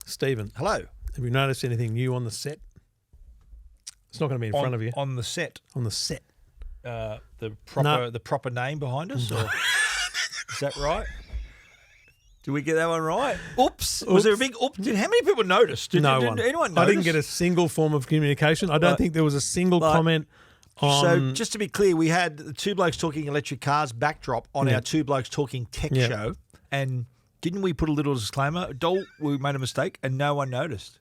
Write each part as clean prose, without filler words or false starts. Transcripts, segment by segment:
Stephen. Hello. Have you noticed anything new on the set? It's not going to be in front of you. On the set. On the set. The proper name behind us? Or, is that right? Did we get that one right? Oops. Was there a big oops? How many people noticed? Did anyone notice? I didn't get a single form of communication. I don't think there was a single comment on... So just to be clear, we had the Two Blokes Talking Electric Cars backdrop on our Two Blokes Talking Tech show. And didn't we put a little disclaimer? We made a mistake and no one noticed.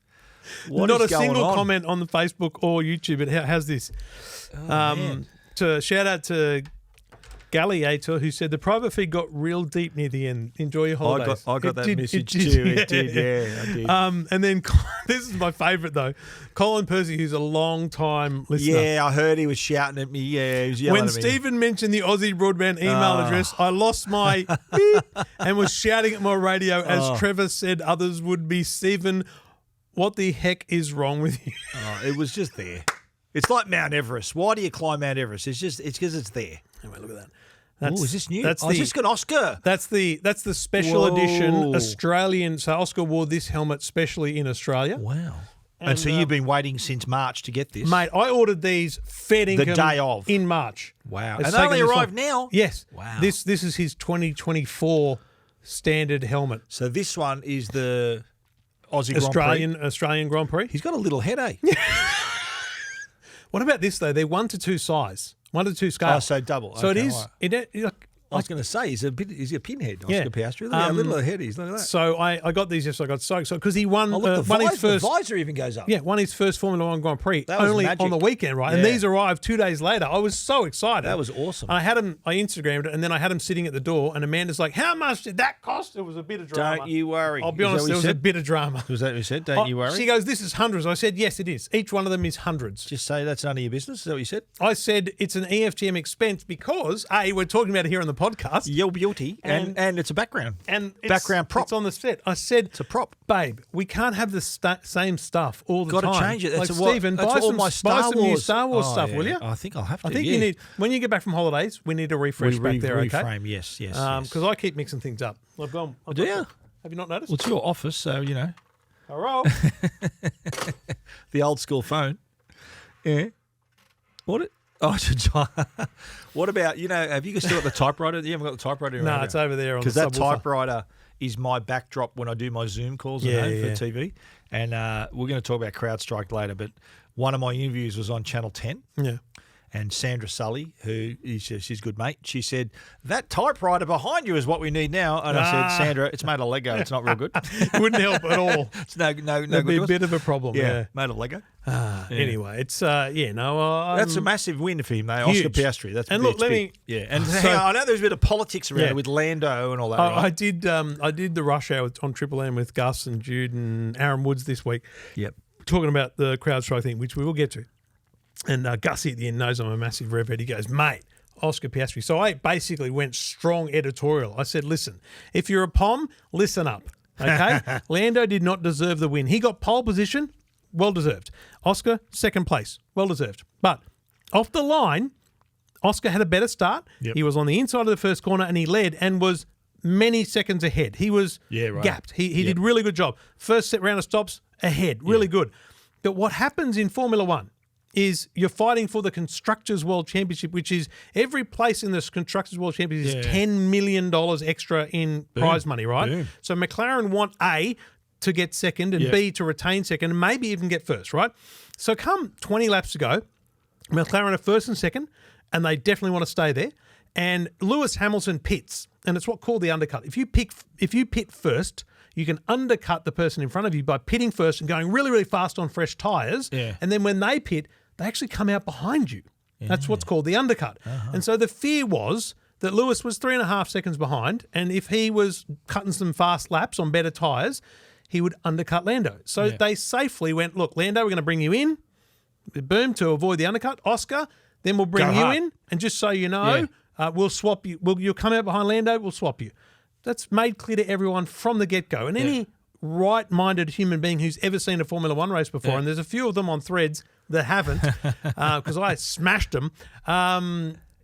Not a single comment on the Facebook or YouTube. But how's this? To shout out to Galliator, who said the private feed got real deep near the end. Enjoy your holidays. I got that message too. It did, yeah, I did. And then this is my favourite though. Colin Percy, who's a long time listener. Yeah, I heard he was shouting at me. Yeah, he was yelling when at me. Stephen mentioned the Aussie broadband email address, I lost my beep and was shouting at my radio as Trevor said others would be. Stephen, what the heck is wrong with you? It was just there. It's like Mount Everest. Why do you climb Mount Everest? It's because it's there. Anyway, look at that. Is this new? Is this got Oscar? That's the special edition Australian. So Oscar wore this helmet specially in Australia. Wow. And so you've been waiting since March to get this? Mate, I ordered these fed income the day of. In March. Wow. And they only arrived now? Yes. Wow. This is his 2024 standard helmet. So this one is the Aussie Australian Grand Prix. He's got a little headache. What about this though? They're 1 to 2 size, 1 to 2 scale. Oh, so double. So okay, it is. Right. I was going to say he's a pinhead, Oscar Piastri. Look how little head he's. Look at that. So I got these yesterday. I got so because he won. The visor even goes up. Yeah, won his first Formula One Grand Prix only on the weekend, right? Yeah. And these arrived 2 days later. I was so excited. That was awesome. And I had him. I Instagrammed it, and then I had him sitting at the door. And Amanda's like, "How much did that cost?" It was a bit of drama. Don't you worry. I'll be honest. There was a bit of drama. Was that what you said? Don't you worry. She goes, "This is hundreds." I said, "Yes, it is. Each one of them is hundreds." Just say that's none of your business. Is that what you said? I said it's an EFTM expense because we're talking about it here on the podcast. Your beauty and it's a background background prop. It's on the set. I said it's a prop, babe. We can't have the same stuff all the time. Got to change it. That's Stephen, buy some new Star Wars stuff, will you? I think I'll have to. I think you need when you get back from holidays. We need a refresh back there. Okay, reframe. Yes. Because I keep mixing things up. I've gone. Do you? Have you not noticed? Well, it's your office, so you know. Hello. The old school phone. Yeah. What? What about, have you still got the typewriter? You haven't got the typewriter? No, it's over there on the subwoofer. Because that typewriter is my backdrop when I do my Zoom calls for TV. And we're going to talk about CrowdStrike later, but one of my interviews was on Channel 10. Yeah. And Sandra Sully, she's a good mate, she said, that typewriter behind you is what we need now. And I said, Sandra, it's made of Lego. It's not real good. It wouldn't help at all. It's no That'd good. Be a bit of a problem. Yeah. Made of Lego. Anyway, it's, that's a massive win for him, though. Oscar Piastri. That's and look, let me. Yeah. And I know there's a bit of politics around it with Lando and all that. Right? I did the rush hour on Triple M with Gus and Jude and Aaron Woods this week. Yep. Talking about the CrowdStrike thing, which we will get to. And Gussie at the end knows I'm a massive rev head. He goes, mate, Oscar Piastri. So I basically went strong editorial. I said, listen, if you're a POM, listen up, okay? Lando did not deserve the win. He got pole position, well-deserved. Oscar, second place, well-deserved. But off the line, Oscar had a better start. Yep. He was on the inside of the first corner and he led and was many seconds ahead. He was gapped. He did a really good job. First set round of stops, ahead, really good. But what happens in Formula One is you're fighting for the Constructors' World Championship, which is every place in this Constructors' World Championship is $10 million extra in prize money, right? Boom. So McLaren want A, to get second, and B, to retain second, and maybe even get first, right? So come 20 laps to go, McLaren are first and second, and they definitely want to stay there. And Lewis Hamilton pits, and it's what's called the undercut. If you pit first, you can undercut the person in front of you by pitting first and going really, really fast on fresh tyres. Yeah. And then when they pit, they actually come out behind you. Yeah. That's what's called the undercut. Uh-huh. And so the fear was that Lewis was 3.5 seconds behind, and if he was cutting some fast laps on better tyres, he would undercut Lando. So they safely went, look, Lando, we're going to bring you in, boom, to avoid the undercut. Oscar, then we'll bring you in, and just so you know, we'll swap you. You'll come out behind Lando, we'll swap you. That's made clear to everyone from the get-go. And any right-minded human being who's ever seen a Formula One race before, and there's a few of them on Threads that haven't, because I smashed them,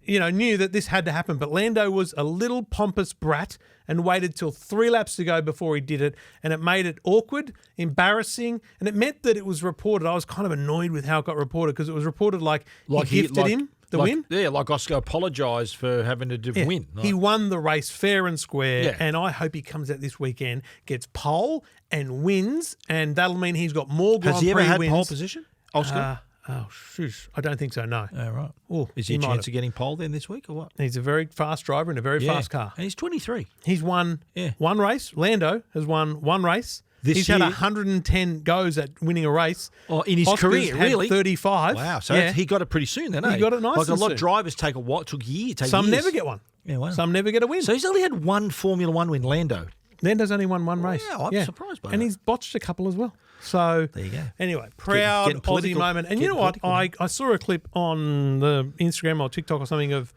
knew that this had to happen. But Lando was a little pompous brat and waited till 3 laps to go before he did it. And it made it awkward, embarrassing, and it meant that it was reported. I was kind of annoyed with how it got reported because it was reported like he gifted him the win. Yeah, like Oscar apologised for having to win. He won the race fair and square, and I hope he comes out this weekend, gets pole and wins, and that'll mean he's got more Grand Prix wins. Has he ever had pole position, Oscar? Shush. I don't think so, no. Oh, right. Oh, is he a chance of getting pole then this week or what? He's a very fast driver in a very fast car. And he's 23. He's won one race. Lando has won one race. He's year? had 110 goes at winning a race. Oh, in his career, really? 35. Wow. So he got it pretty soon then, He got it nice. Like a lot of drivers took a year. Some never get one. Yeah, wow. Some never get a win. So he's only had one Formula One win, Lando. Lando's only won one race. Wow, I'm surprised by that. And he's botched a couple as well. So there you go. Anyway, proud getting Aussie moment. And you know what? I saw a clip on the Instagram or TikTok or something of,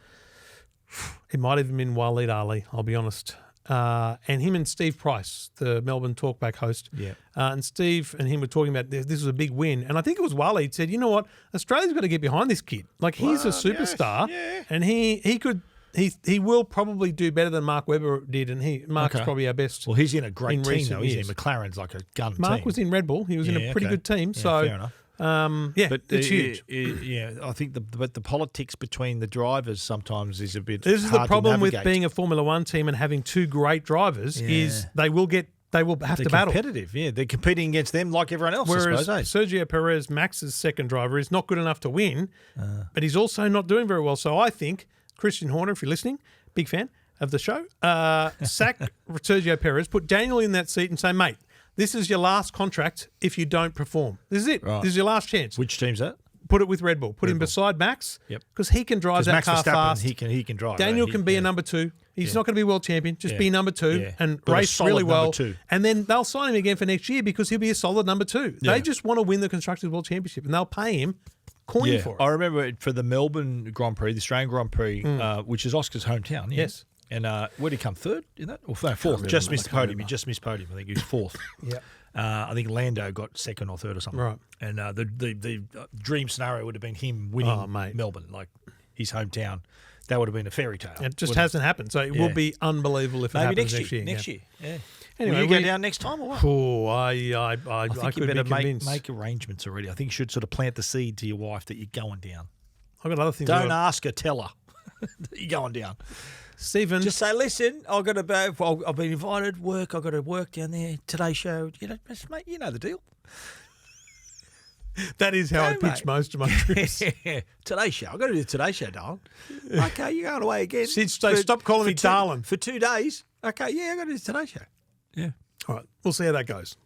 it might have been Waleed Ali, I'll be honest. And him and Steve Price, the Melbourne Talkback host. Yeah. And Steve and him were talking about this was a big win. And I think it was Waleed said, you know what? Australia's got to get behind this kid. Like, he's a superstar. Yes, and he could... He will probably do better than Mark Webber did, and Mark's probably our best. Well, he's in a great team, though. He's in years. McLaren's like a gun team. Mark was in Red Bull. He was in a pretty good team. Yeah, so, fair enough. but it's huge. I think the politics between the drivers sometimes is a bit This is hard the problem to with navigate. being a Formula One team and having two great drivers is they will have to battle. Competitive, yeah. They're competing against them like everyone else, Whereas I suppose, Sergio Perez, Max's second driver, is not good enough to win, but he's also not doing very well. So I think, Christian Horner, if you're listening, big fan of the show, sack Sergio Perez, put Daniel in that seat and say, mate, this is your last contract if you don't perform. This is it. Right. This is your last chance. Which team's that? Put it with Red Bull. Put him beside Max because he can drive that Max car Verstappen, fast. He can drive. Daniel can be a number two. He's not going to be world champion. Just be number two and But race really well. two. And then they'll sign him again for next year because he'll be a solid number two. They just want to win the Constructors' World Championship and they'll pay him coin for it. I remember for the Melbourne Grand Prix, the Australian Grand Prix, which is Oscar's hometown. Yes. And where did he come? Third in that? Or fourth? Just missed the podium. He just missed podium. I think he was fourth. Yeah. I think Lando got second or third or something. Right. And the dream scenario would have been him winning Melbourne, like his hometown. That would have been a fairy tale. It just hasn't happened. So it will be unbelievable if it happens next year. Next year. Yeah. Anyway, will you go down next time or what? Oh, I think could you better be convinced. make arrangements already. I think you should sort of plant the seed to your wife that you're going down. I've got other things. Don't ask her, tell her that you're going down. Stephen, just say, listen, I've been invited. I've got to work down there. Today show, mate, you know the deal. That is how I pitch most of my trips. Today show. I've got to do the Today Show, darling. Okay, you're going away again. Stop calling me darling. For 2 days. Okay, yeah, I've got to do the Today Show. Yeah. All right, we'll see how that goes.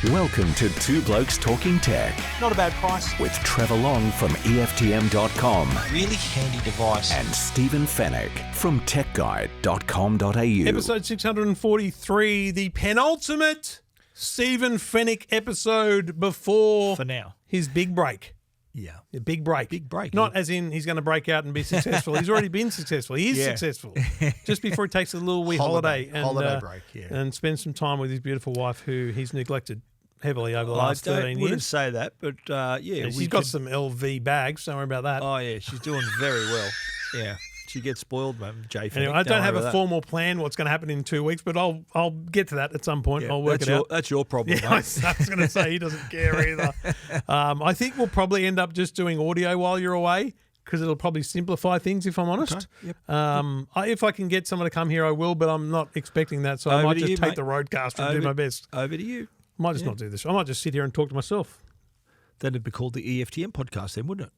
Welcome to Two Blokes Talking Tech Not a bad price. with Trevor Long from EFTM.com Really handy device. and Stephen Fennick from techguide.com.au. Episode 643, the penultimate Stephen Fennick episode before For now. his big break. Yeah. A big break. Big break. Not as in he's going to break out and be successful. He's already been successful. He is successful. Just before he takes a little wee holiday break, and spends some time with his beautiful wife who he's neglected heavily over the last 13 years. I wouldn't say that, but she's got some LV bags. Don't worry about that. Oh, yeah. She's doing very well. Yeah. She gets spoiled, man. Jay. Anyway, I don't have a formal plan what's going to happen in 2 weeks, but I'll get to that at some point. I'll work it out. That's your problem, Yeah, mate. I was going to say he doesn't care either. I think we'll probably end up just doing audio while you're away because it'll probably simplify things if I'm honest. Okay. Yep. If I can get someone to come here, I will, but I'm not expecting that, so I might just take the roadcaster and do my best. Over to you. I might just not do this. I might just sit here and talk to myself. That'd be called the EFTM podcast then, wouldn't it?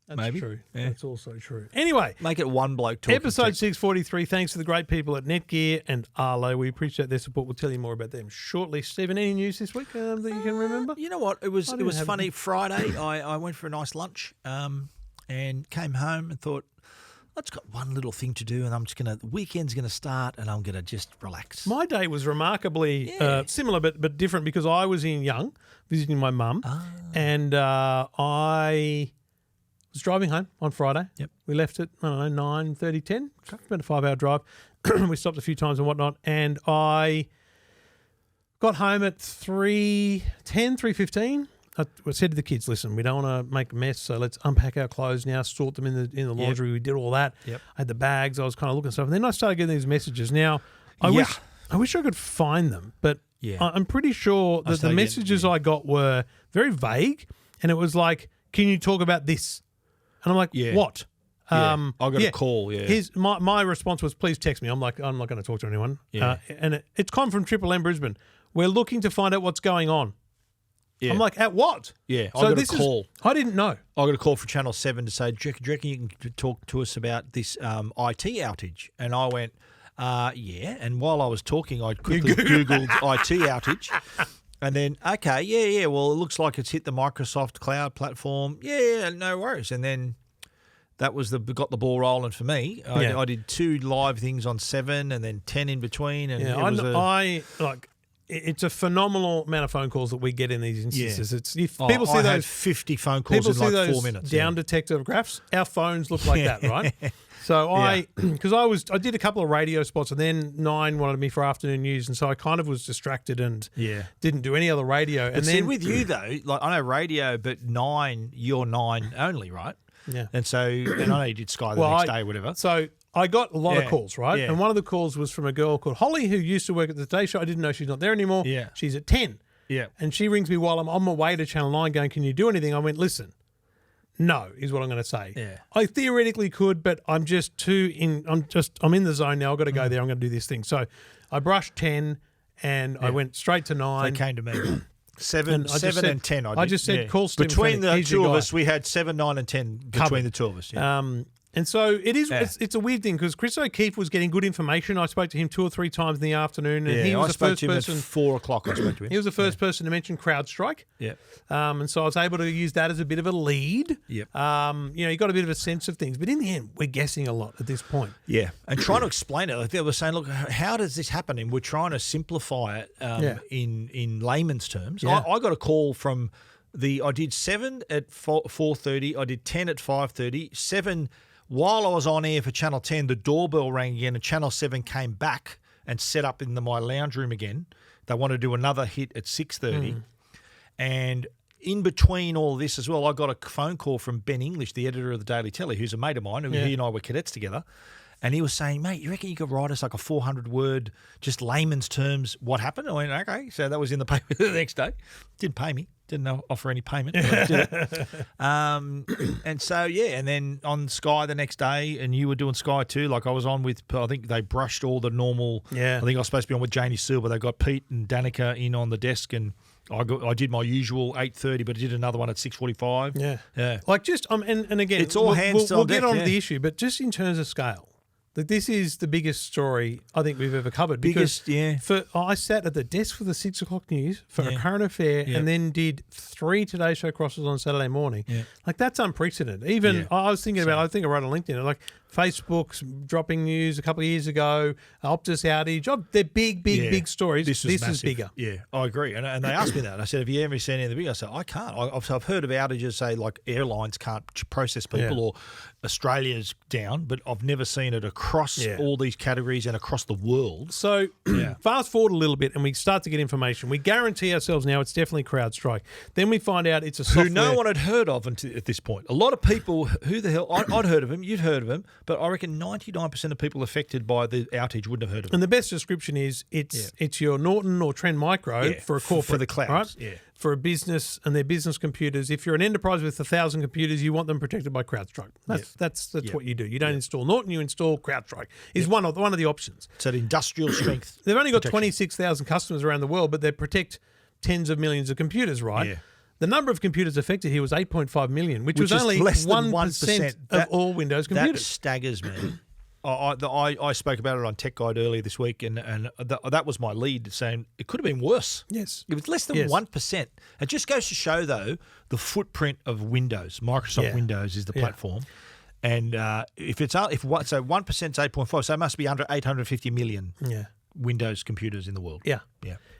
That's Maybe. true. Yeah. That's also true. Anyway. Make it one bloke talking. Episode 643. Thanks to the great people at Netgear and Arlo. We appreciate their support. We'll tell you more about them shortly. Stephen, any news this week that you can remember? You know what? It was funny. Friday, I went for a nice lunch and came home and thought, I've just got one little thing to do and the weekend's going to start and I'm going to just relax. My day was remarkably similar but different because I was in Young visiting my mum and I was driving home on Friday. Yep. We left at, 9:30, 10. About a 5-hour drive. We stopped a few times and whatnot. And I got home at 3:15. I said to the kids, listen, we don't want to make a mess, so let's unpack our clothes now, sort them in the laundry. Yep. We did all that. Yep. I had the bags. I was kind of looking at stuff. And then I started getting these messages. Now, I wish I could find them, but I'm pretty sure that the messages I got were very vague, and it was like, can you talk about this? And I'm like, what? I got a call. Yeah. My response was, please text me. I'm like, I'm not going to talk to anyone. Yeah. And it's come from Triple M Brisbane. We're looking to find out what's going on. Yeah. I'm like, at what? Yeah, So I got a call. I didn't know. I got a call from Channel 7 to say, do you reckon you can talk to us about this IT outage? And I went, yeah. And while I was talking, I quickly Googled IT outage. And then, okay, yeah. Well, it looks like it's hit the Microsoft cloud platform. Yeah, no worries. And then that was got the ball rolling for me. I did 2 live things on 7 and then 10 in between. And it's a phenomenal amount of phone calls that we get in these instances. Yeah. It's people see I those had 50 phone calls in like 4 minutes. Down detector graphs. Our phones look like that, right? So because I did a couple of radio spots, and then 9 wanted me for afternoon news, and so I kind of was distracted and didn't do any other radio. But then with you though, like I know radio, but 9, you're 9 only, right? Yeah. And so, and I know you did Sky the next day or whatever. So I got a lot of calls, right? Yeah. And one of the calls was from a girl called Holly who used to work at the Today Show. I didn't know she's not there anymore. Yeah. She's at 10. Yeah. And she rings me while I'm on my way to Channel 9 going, can you do anything? I went, listen, no, is what I'm going to say. Yeah. I theoretically could, but I'm just I'm in the zone now. I've got to go there. I'm going to do this thing. So I brushed 10 and I went straight to 9. They came to me. 7 and 10. I just said, call Stephen between Fennick. the two of us, we had 7, 9 and 10 between the two of us. Yeah. And so it is. It's a weird thing because Chris O'Keefe was getting good information. I spoke to him 2 or 3 times in the afternoon, and he was the first person. At 4 o'clock, I spoke to him. He was the first person to mention CrowdStrike. Yeah. And so I was able to use that as a bit of a lead. Yep. You got a bit of a sense of things, but in the end, we're guessing a lot at this point. Yeah, and trying to explain it. Like they were saying, look, how does this happen? And we're trying to simplify it in layman's terms. Yeah. I got a call from I did 7 at 4:30. I did 10 at 5:30. 7. While I was on air for Channel 10, the doorbell rang again, and Channel 7 came back and set up in my lounge room again. They wanted to do another hit at 6:30. And in between all this as well, I got a phone call from Ben English, the editor of the Daily Telly, who's a mate of mine, he and I were cadets together. And he was saying, mate, you reckon you could write us like a 400-word, just layman's terms, what happened? I went, okay. So that was in the paper the next day. Didn't pay me. Didn't offer any payment. But I did it. And so, and then on Sky the next day, and you were doing Sky too. Like I was on with, I think they brushed all the normal. Yeah. I think I was supposed to be on with Janie Silver. They got Pete and Danica in on the desk, and I did my usual 8:30, but I did another one at 6:45. Yeah. Like just, and again, it's all hands we'll get on to the issue, but just in terms of scale. That this is the biggest story I think we've ever covered. I sat at the desk for the 6 o'clock news for a current affair and then did 3 Today Show crosses on Saturday morning. Yeah. Like that's unprecedented. Even I was thinking about, I think I wrote on LinkedIn, like Facebook's dropping news a couple of years ago, Optus outage. They're big stories. This is bigger. Yeah, I agree. And they asked me that. And I said, have you ever seen anything bigger? I said, I can't. I've heard of outages, say like airlines can't process people or Australia's down, but I've never seen it across all these categories and across the world. So fast forward a little bit and we start to get information. We guarantee ourselves now it's definitely CrowdStrike. Then we find out it's a software. Who no one had heard of at this point. A lot of people, who the hell, I'd heard of him, you'd heard of him, but I reckon 99% of people affected by the outage wouldn't have heard of him. And the best description is it's your Norton or Trend Micro for a corporate. For the clouds, right? Yeah. For a business and their business computers. If you're an enterprise with 1,000 computers, you want them protected by CrowdStrike. That's what you do. You don't install Norton, you install CrowdStrike. Is one of the options. It's an industrial strength. They've only got 26,000 customers around the world, but they protect tens of millions of computers, right? Yeah. The number of computers affected here was 8.5 million, which was only less than 1% of all Windows computers. That staggers me. I spoke about it on Tech Guide earlier this week, and that was my lead, saying it could have been worse. Yes. It was less than 1%. It just goes to show, though, the footprint of Windows. Microsoft Windows is the platform. And if 1% is 8.5, so it must be under 850 million Windows computers in the world. Yeah.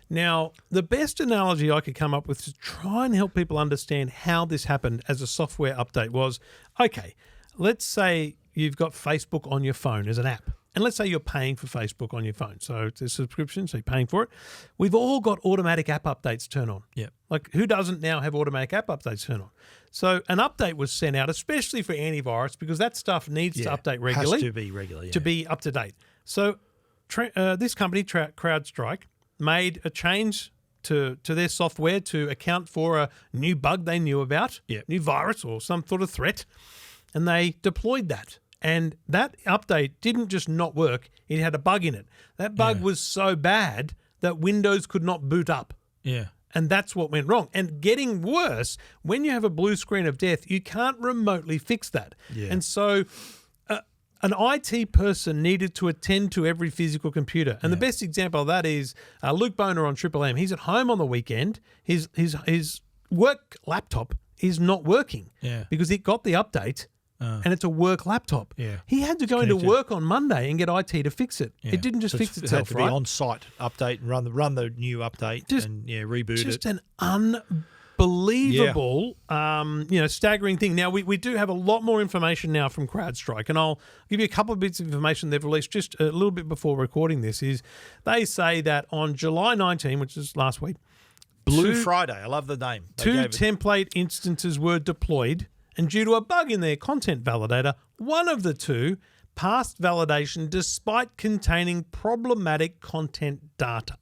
Now, the best analogy I could come up with to try and help people understand how this happened as a software update was, okay, let's say you've got Facebook on your phone as an app. and let's say you're paying for Facebook on your phone. So it's a subscription, so you're paying for it. We've all got automatic app updates turn on. Yeah. Like, who doesn't now have automatic app updates turn on? So an update was sent out, especially for antivirus, because that stuff needs to update regularly. Has to be regular, to be up to date. So this company, CrowdStrike, made a change to their software to account for a new bug they knew about, new virus or some sort of threat, and they deployed that. And that update didn't just not work, it had a bug in it. That bug was so bad that Windows could not boot up. Yeah. And that's what went wrong. And getting worse, when you have a blue screen of death, you can't remotely fix that. Yeah. And so an IT person needed to attend to every physical computer. And the best example of that is Luke Boner on Triple M. He's at home on the weekend. His work laptop is not working because it got the update. And it's a work laptop. Yeah. He had to go into work on Monday and get IT to fix it. Yeah. It didn't just fix itself, It had to be on-site update and run the new update and reboot it. Just an unbelievable, staggering thing. Now, we do have a lot more information now from CrowdStrike, and I'll give you a couple of bits of information they've released just a little bit before recording this. Is they say that on July 19, which is last week, Blue Friday, I love the name. Two template instances were deployed, and due to a bug in their content validator, one of the two passed validation despite containing problematic content data.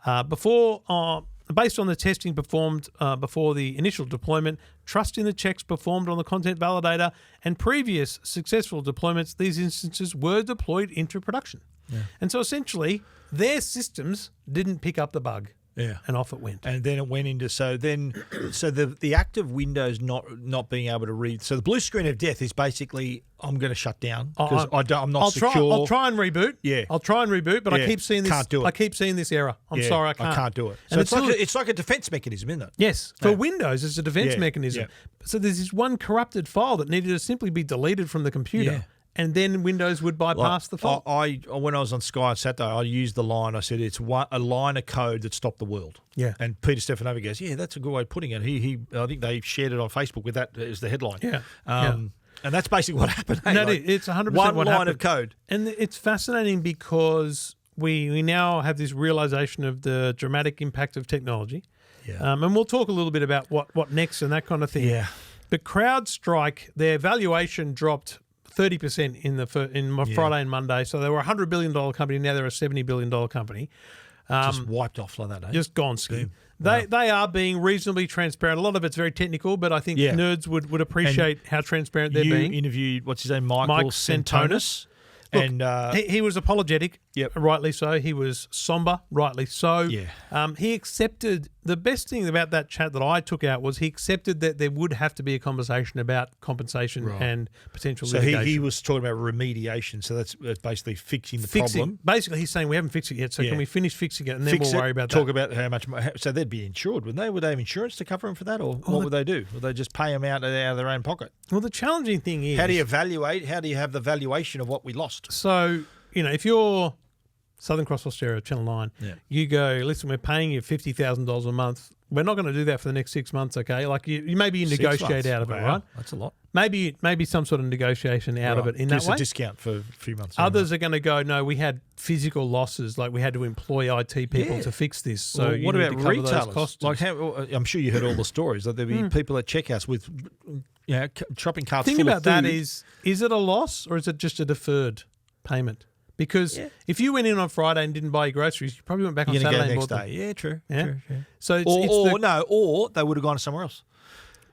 Based on the testing performed before the initial deployment, trusting the checks performed on the content validator, and previous successful deployments, these instances were deployed into production. Yeah. And so essentially, their systems didn't pick up the bug. Yeah, and off it went. And then it went into so the act of Windows not being able to read. So the blue screen of death is basically I'm going to shut down because I'm not secure. I'll try and reboot. Yeah, I'll try and reboot, but I keep seeing this. Can't do it. I keep seeing this error. I'm sorry, I can't. I can't do it. So it's like a defense mechanism, isn't it? Yes, for Windows, it's a defense mechanism. Yeah. So there's this one corrupted file that needed to simply be deleted from the computer. Yeah. And then Windows would bypass the fault. When I was on Sky on Saturday, I used the line. I said it's a line of code that stopped the world. Yeah. And Peter Stefanovic goes, "Yeah, that's a good way of putting it." I think they shared it on Facebook with that as the headline. Yeah. And that's basically what happened. No, it's 100% one what happened. One line of code. And it's fascinating because we now have this realization of the dramatic impact of technology. Yeah. And we'll talk a little bit about what next and that kind of thing. Yeah. But CrowdStrike, their valuation dropped 30% in Friday and Monday. So they were a $100 billion company. Now they're a $70 billion company. Just wiped off like that, eh? Just gone ski. They are being reasonably transparent. A lot of it's very technical, but I think nerds would appreciate how transparent they're being. You interviewed, what's his name, Michael Santonis. Look, and he was apologetic, rightly so. He was somber, rightly so. Yeah. He accepted, the best thing about that chat that I took out was he accepted that there would have to be a conversation about compensation and potential litigation. So he was talking about remediation, so that's basically fixing the problem. Basically, he's saying we haven't fixed it yet, so can we finish fixing it and then we'll worry about that. Talk about how much, so they'd be insured, wouldn't they? Would they have insurance to cover them for that, or what would they do? Would they just pay them out of their own pocket? Well, the challenging thing is... How do you have the valuation of what we lost? So, if you're Southern Cross Austereo, Channel 9, you go, listen, we're paying you $50,000 a month. We're not going to do that for the next 6 months, okay? Like you maybe negotiate out of it, right? That's a lot. Maybe some sort of negotiation out of it in that way. A discount for a few months. Others are going to go, no, we had physical losses, like we had to employ IT people to fix this. So what about retailers? Costs. Like I'm sure you heard all the stories. Like there'd be people at checkouts with shopping carts full of food. The thing about that is it a loss or is it just a deferred payment? Because if you went in on Friday and didn't buy your groceries, you probably went back on Saturday and bought them. Yeah, true. So or they would have gone somewhere else.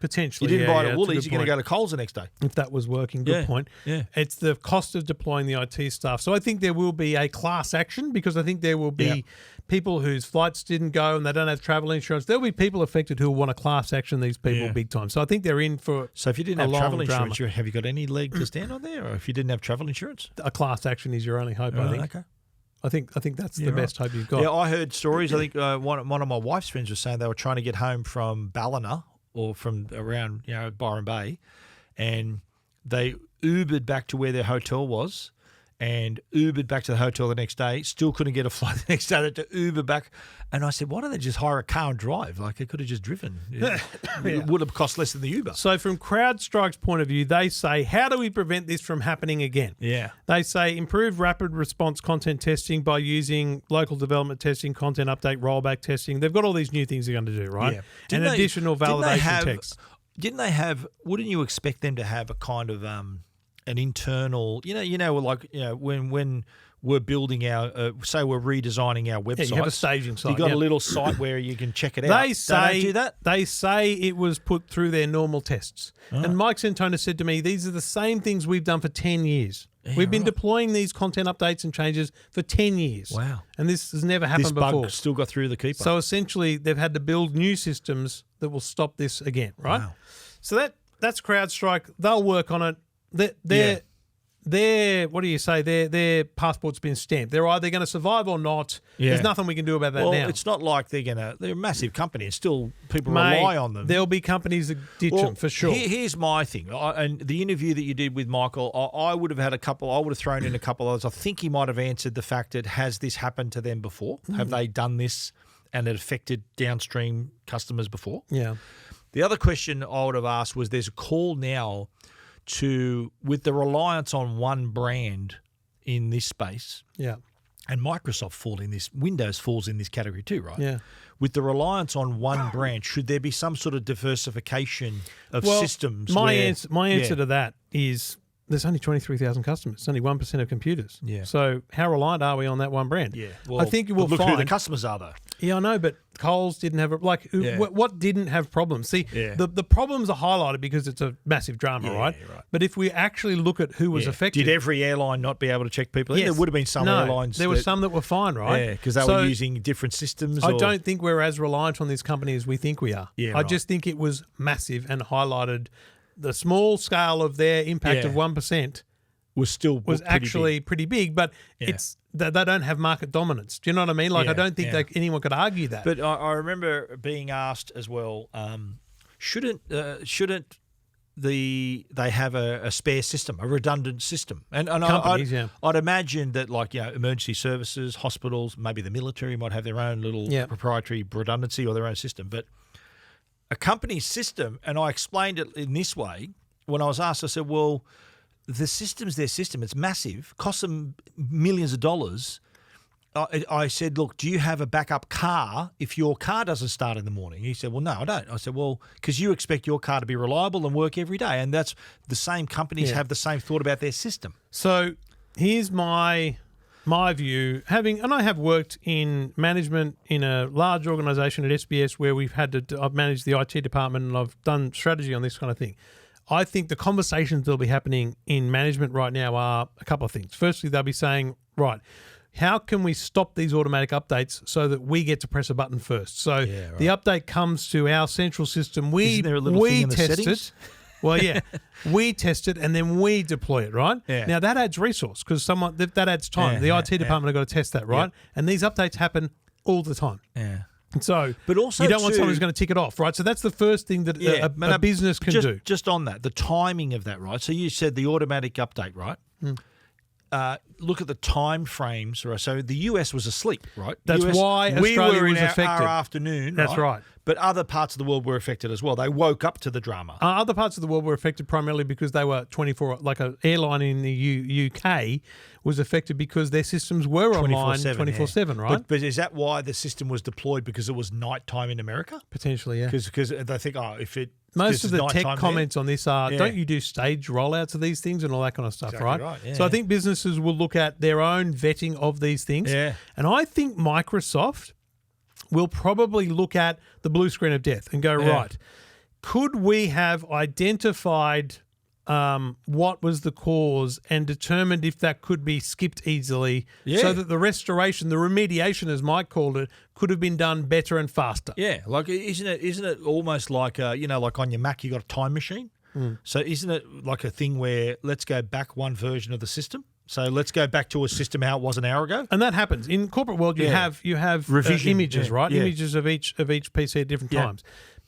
Potentially. You didn't buy it at Woolies, you're going to go to Coles the next day. If that was working, good point. Yeah. It's the cost of deploying the IT staff. So I think there will be a class action because I think there will be people whose flights didn't go and they don't have travel insurance. There'll be people affected who will want to class action these people big time. So I think they're in for So if you didn't have travel insurance, have you got any leg to stand on there? Or if you didn't have travel insurance? A class action is your only hope, I think. Okay. I think that's the best hope you've got. Yeah, I heard stories. I think one of my wife's friends was saying they were trying to get home from Ballina or from around Byron Bay, and they Ubered back to where their hotel was, and Ubered back to the hotel the next day. Still couldn't get a flight the next day. I had to Uber back. And I said, why don't they just hire a car and drive? Like, it could have just driven. It would have cost less than the Uber. So from CrowdStrike's point of view, they say, how do we prevent this from happening again? Yeah. They say improve rapid response content testing by using local development testing, content update, rollback testing. They've got all these new things they're going to do, right? Yeah. And additional validation text. Wouldn't you expect them to have a kind of an internal, when we're building say we're redesigning our website. Yeah, you have a staging site. You got a little site where you can check it out. They don't do that? They say it was put through their normal tests. Oh. And Mike Santona said to me, these are the same things we've done for 10 years. Yeah, we've been deploying these content updates and changes for 10 years. Wow. And this has never happened before. This bug still got through the keeper. So essentially, they've had to build new systems that will stop this again, right? Wow. So that's CrowdStrike. They'll work on it. Their passport's been stamped. They're either going to survive or not. Yeah. There's nothing we can do about that now. It's not like they're a massive company and still people rely on them. There'll be companies that ditch them for sure. Here's my thing. And the interview that you did with Michael, I would have thrown in a couple others. I think he might have answered the fact that has this happened to them before? Have they done this and it affected downstream customers before? Yeah. The other question I would have asked was there's a call now with the reliance on one brand in this space. Yeah. And Microsoft Windows falls in this category too, right? Yeah. With the reliance on one brand, should there be some sort of diversification of systems? My answer to that is there's only 23,000 customers. It's only 1% of computers. Yeah. So how reliant are we on that one brand? Yeah. Well, I think you will look find who the customers are though. Yeah, I know, but Coles didn't have what didn't have problems? See, the problems are highlighted because it's a massive drama, right? Right? But if we actually look at who was affected, did every airline not be able to check people in? There would have been some airlines. There were some that were fine, right? Yeah, because they were using different systems. I don't think we're as reliant on this company as we think we are. Yeah, I just think it was massive and highlighted the small scale of their impact of 1%. Was actually pretty big, but it's they don't have market domominance. Do you know what I mean? Like I don't think anyone could argue that. But I remember being asked as well, shouldn't they have a spare system, a redundant system? And companies, I'd imagine that emergency services, hospitals, maybe the military might have their own little proprietary redundancy or their own system. But a company's system, and I explained it in this way when I was asked, I said, well, the system's their system. It's massive, costs them millions of dollars. I said, look, do you have a backup car if your car doesn't start in the morning? He said, well, no, I don't. I said, well, because you expect your car to be reliable and work every day. And that's the same companies have the same thought about their system. So here's my view. And I have worked in management in a large organisation at SBS where I've managed the IT department and I've done strategy on this kind of thing. I think the conversations that'll be happening in management right now are a couple of things. Firstly, they'll be saying, right, how can we stop these automatic updates so that we get to press a button first? So the update comes to our central system. Isn't there a little thing in the test settings? it. Well, yeah, we test it and then we deploy it, right? Yeah. Now, that adds resource because that adds time. The IT department have got to test that, right? Yeah. And these updates happen all the time. Yeah. So, but also you don't want someone who's going to tick it off, right? So that's the first thing that a business can do. Just on that, the timing of that, right? So you said the automatic update, right? Look at the time frames, right? So the US was asleep, right? That's why Australia was affected. Our afternoon, That's right. But other parts of the world were affected as well. They woke up to the drama. Other parts of the world were affected primarily because they were 24, like an airline in the UK was affected because their systems were online 24/7, right? But is that why the system was deployed because it was nighttime in America? Potentially, yeah. Because they think, most of the tech comments on this are, don't you do stage rollouts of these things and all that kind of stuff, exactly right? Yeah. So I think businesses will look at their own vetting of these things. Yeah. And I think Microsoft will probably look at the blue screen of death and go, right, could we have identified what was the cause and determined if that could be skipped easily so that the restoration, the remediation, as Mike called it, could have been done better and faster. Yeah, like isn't it almost like like on your Mac you got a time machine? So isn't it like a thing where let's go back one version of the system? So let's go back to a system how it was an hour ago, and that happens in corporate world. You have revision images, right? Yeah. Images of each PC at different times.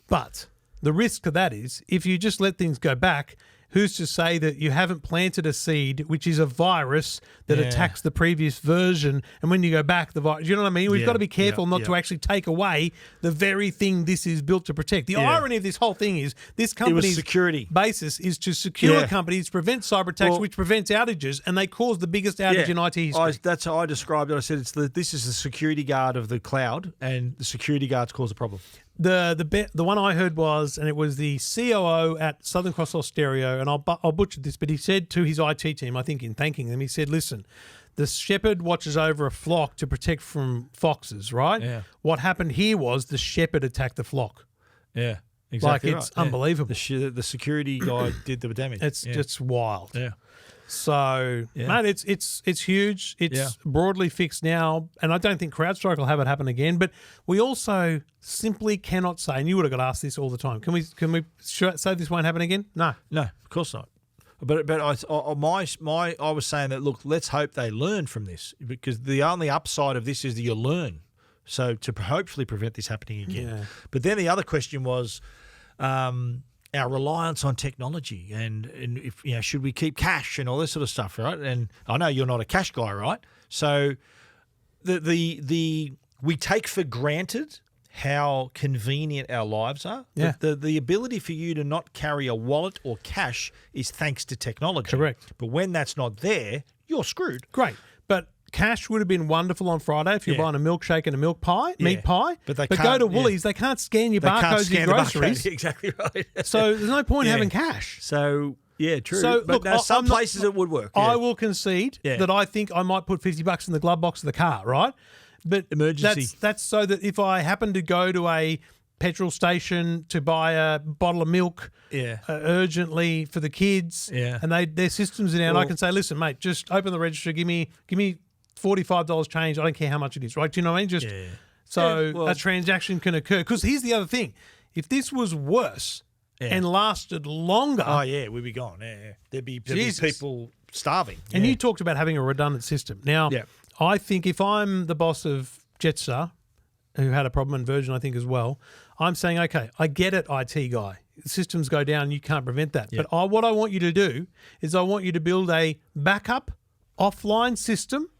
But the risk to that is if you just let things go back, who's to say that you haven't planted a seed, which is a virus that attacks the previous version, and when you go back, the virus, you know what I mean? We've got to be careful not to actually take away the very thing this is built to protect. The irony of this whole thing is this company's security basis is to secure companies, prevent cyber attacks, which prevents outages, and they cause the biggest outage in IT history. That's how I described it. I said this is the security guard of the cloud, and the security guards cause a problem. The one I heard was, and it was the COO at Southern Cross Austereo, and I'll butcher this, but he said to his IT team, I think in thanking them, he said, listen, the shepherd watches over a flock to protect from foxes, right? Yeah. What happened here was the shepherd attacked the flock. Yeah, exactly. Like, it's unbelievable. The security guy did the damage. It's just wild. Yeah. So, mate, it's huge. It's broadly fixed now, and I don't think CrowdStrike will have it happen again. But we also simply cannot say, and you would have got asked this all the time, can we say this won't happen again? No, of course not. But I was saying that, look, let's hope they learn from this, because the only upside of this is that you learn. So to hopefully prevent this happening again. Yeah. But then the other question was our reliance on technology and if should we keep cash and all this sort of stuff, right? And I know you're not a cash guy, right? So we take for granted how convenient our lives are. Yeah. The ability for you to not carry a wallet or cash is thanks to technology. Correct. But when that's not there, you're screwed. Great. But cash would have been wonderful on Friday if you're buying a milkshake and a meat pie. But go to Woolies, they can't scan your barcodes of your groceries. Exactly right. So there's no point in having cash. So, yeah, true. So, but look, some places it would work. I will concede that I think I might put $50 in the glove box of the car, right? But emergency. That's so that if I happen to go to a petrol station to buy a bottle of milk urgently for the kids and their systems are down, I can say, listen, mate, just open the register, give me $45 change. I don't care how much it is, right? Do you know what I mean? A transaction can occur. Because here's the other thing. If this was worse and lasted longer... Oh, yeah, we'd be gone. Yeah. There'd be people starving. And you talked about having a redundant system. Now, I think if I'm the boss of Jetstar, who had a problem in Virgin, I think, as well, I'm saying, okay, I get it, IT guy. Systems go down, you can't prevent that. Yep. But what I want you to do is I want you to build a backup offline system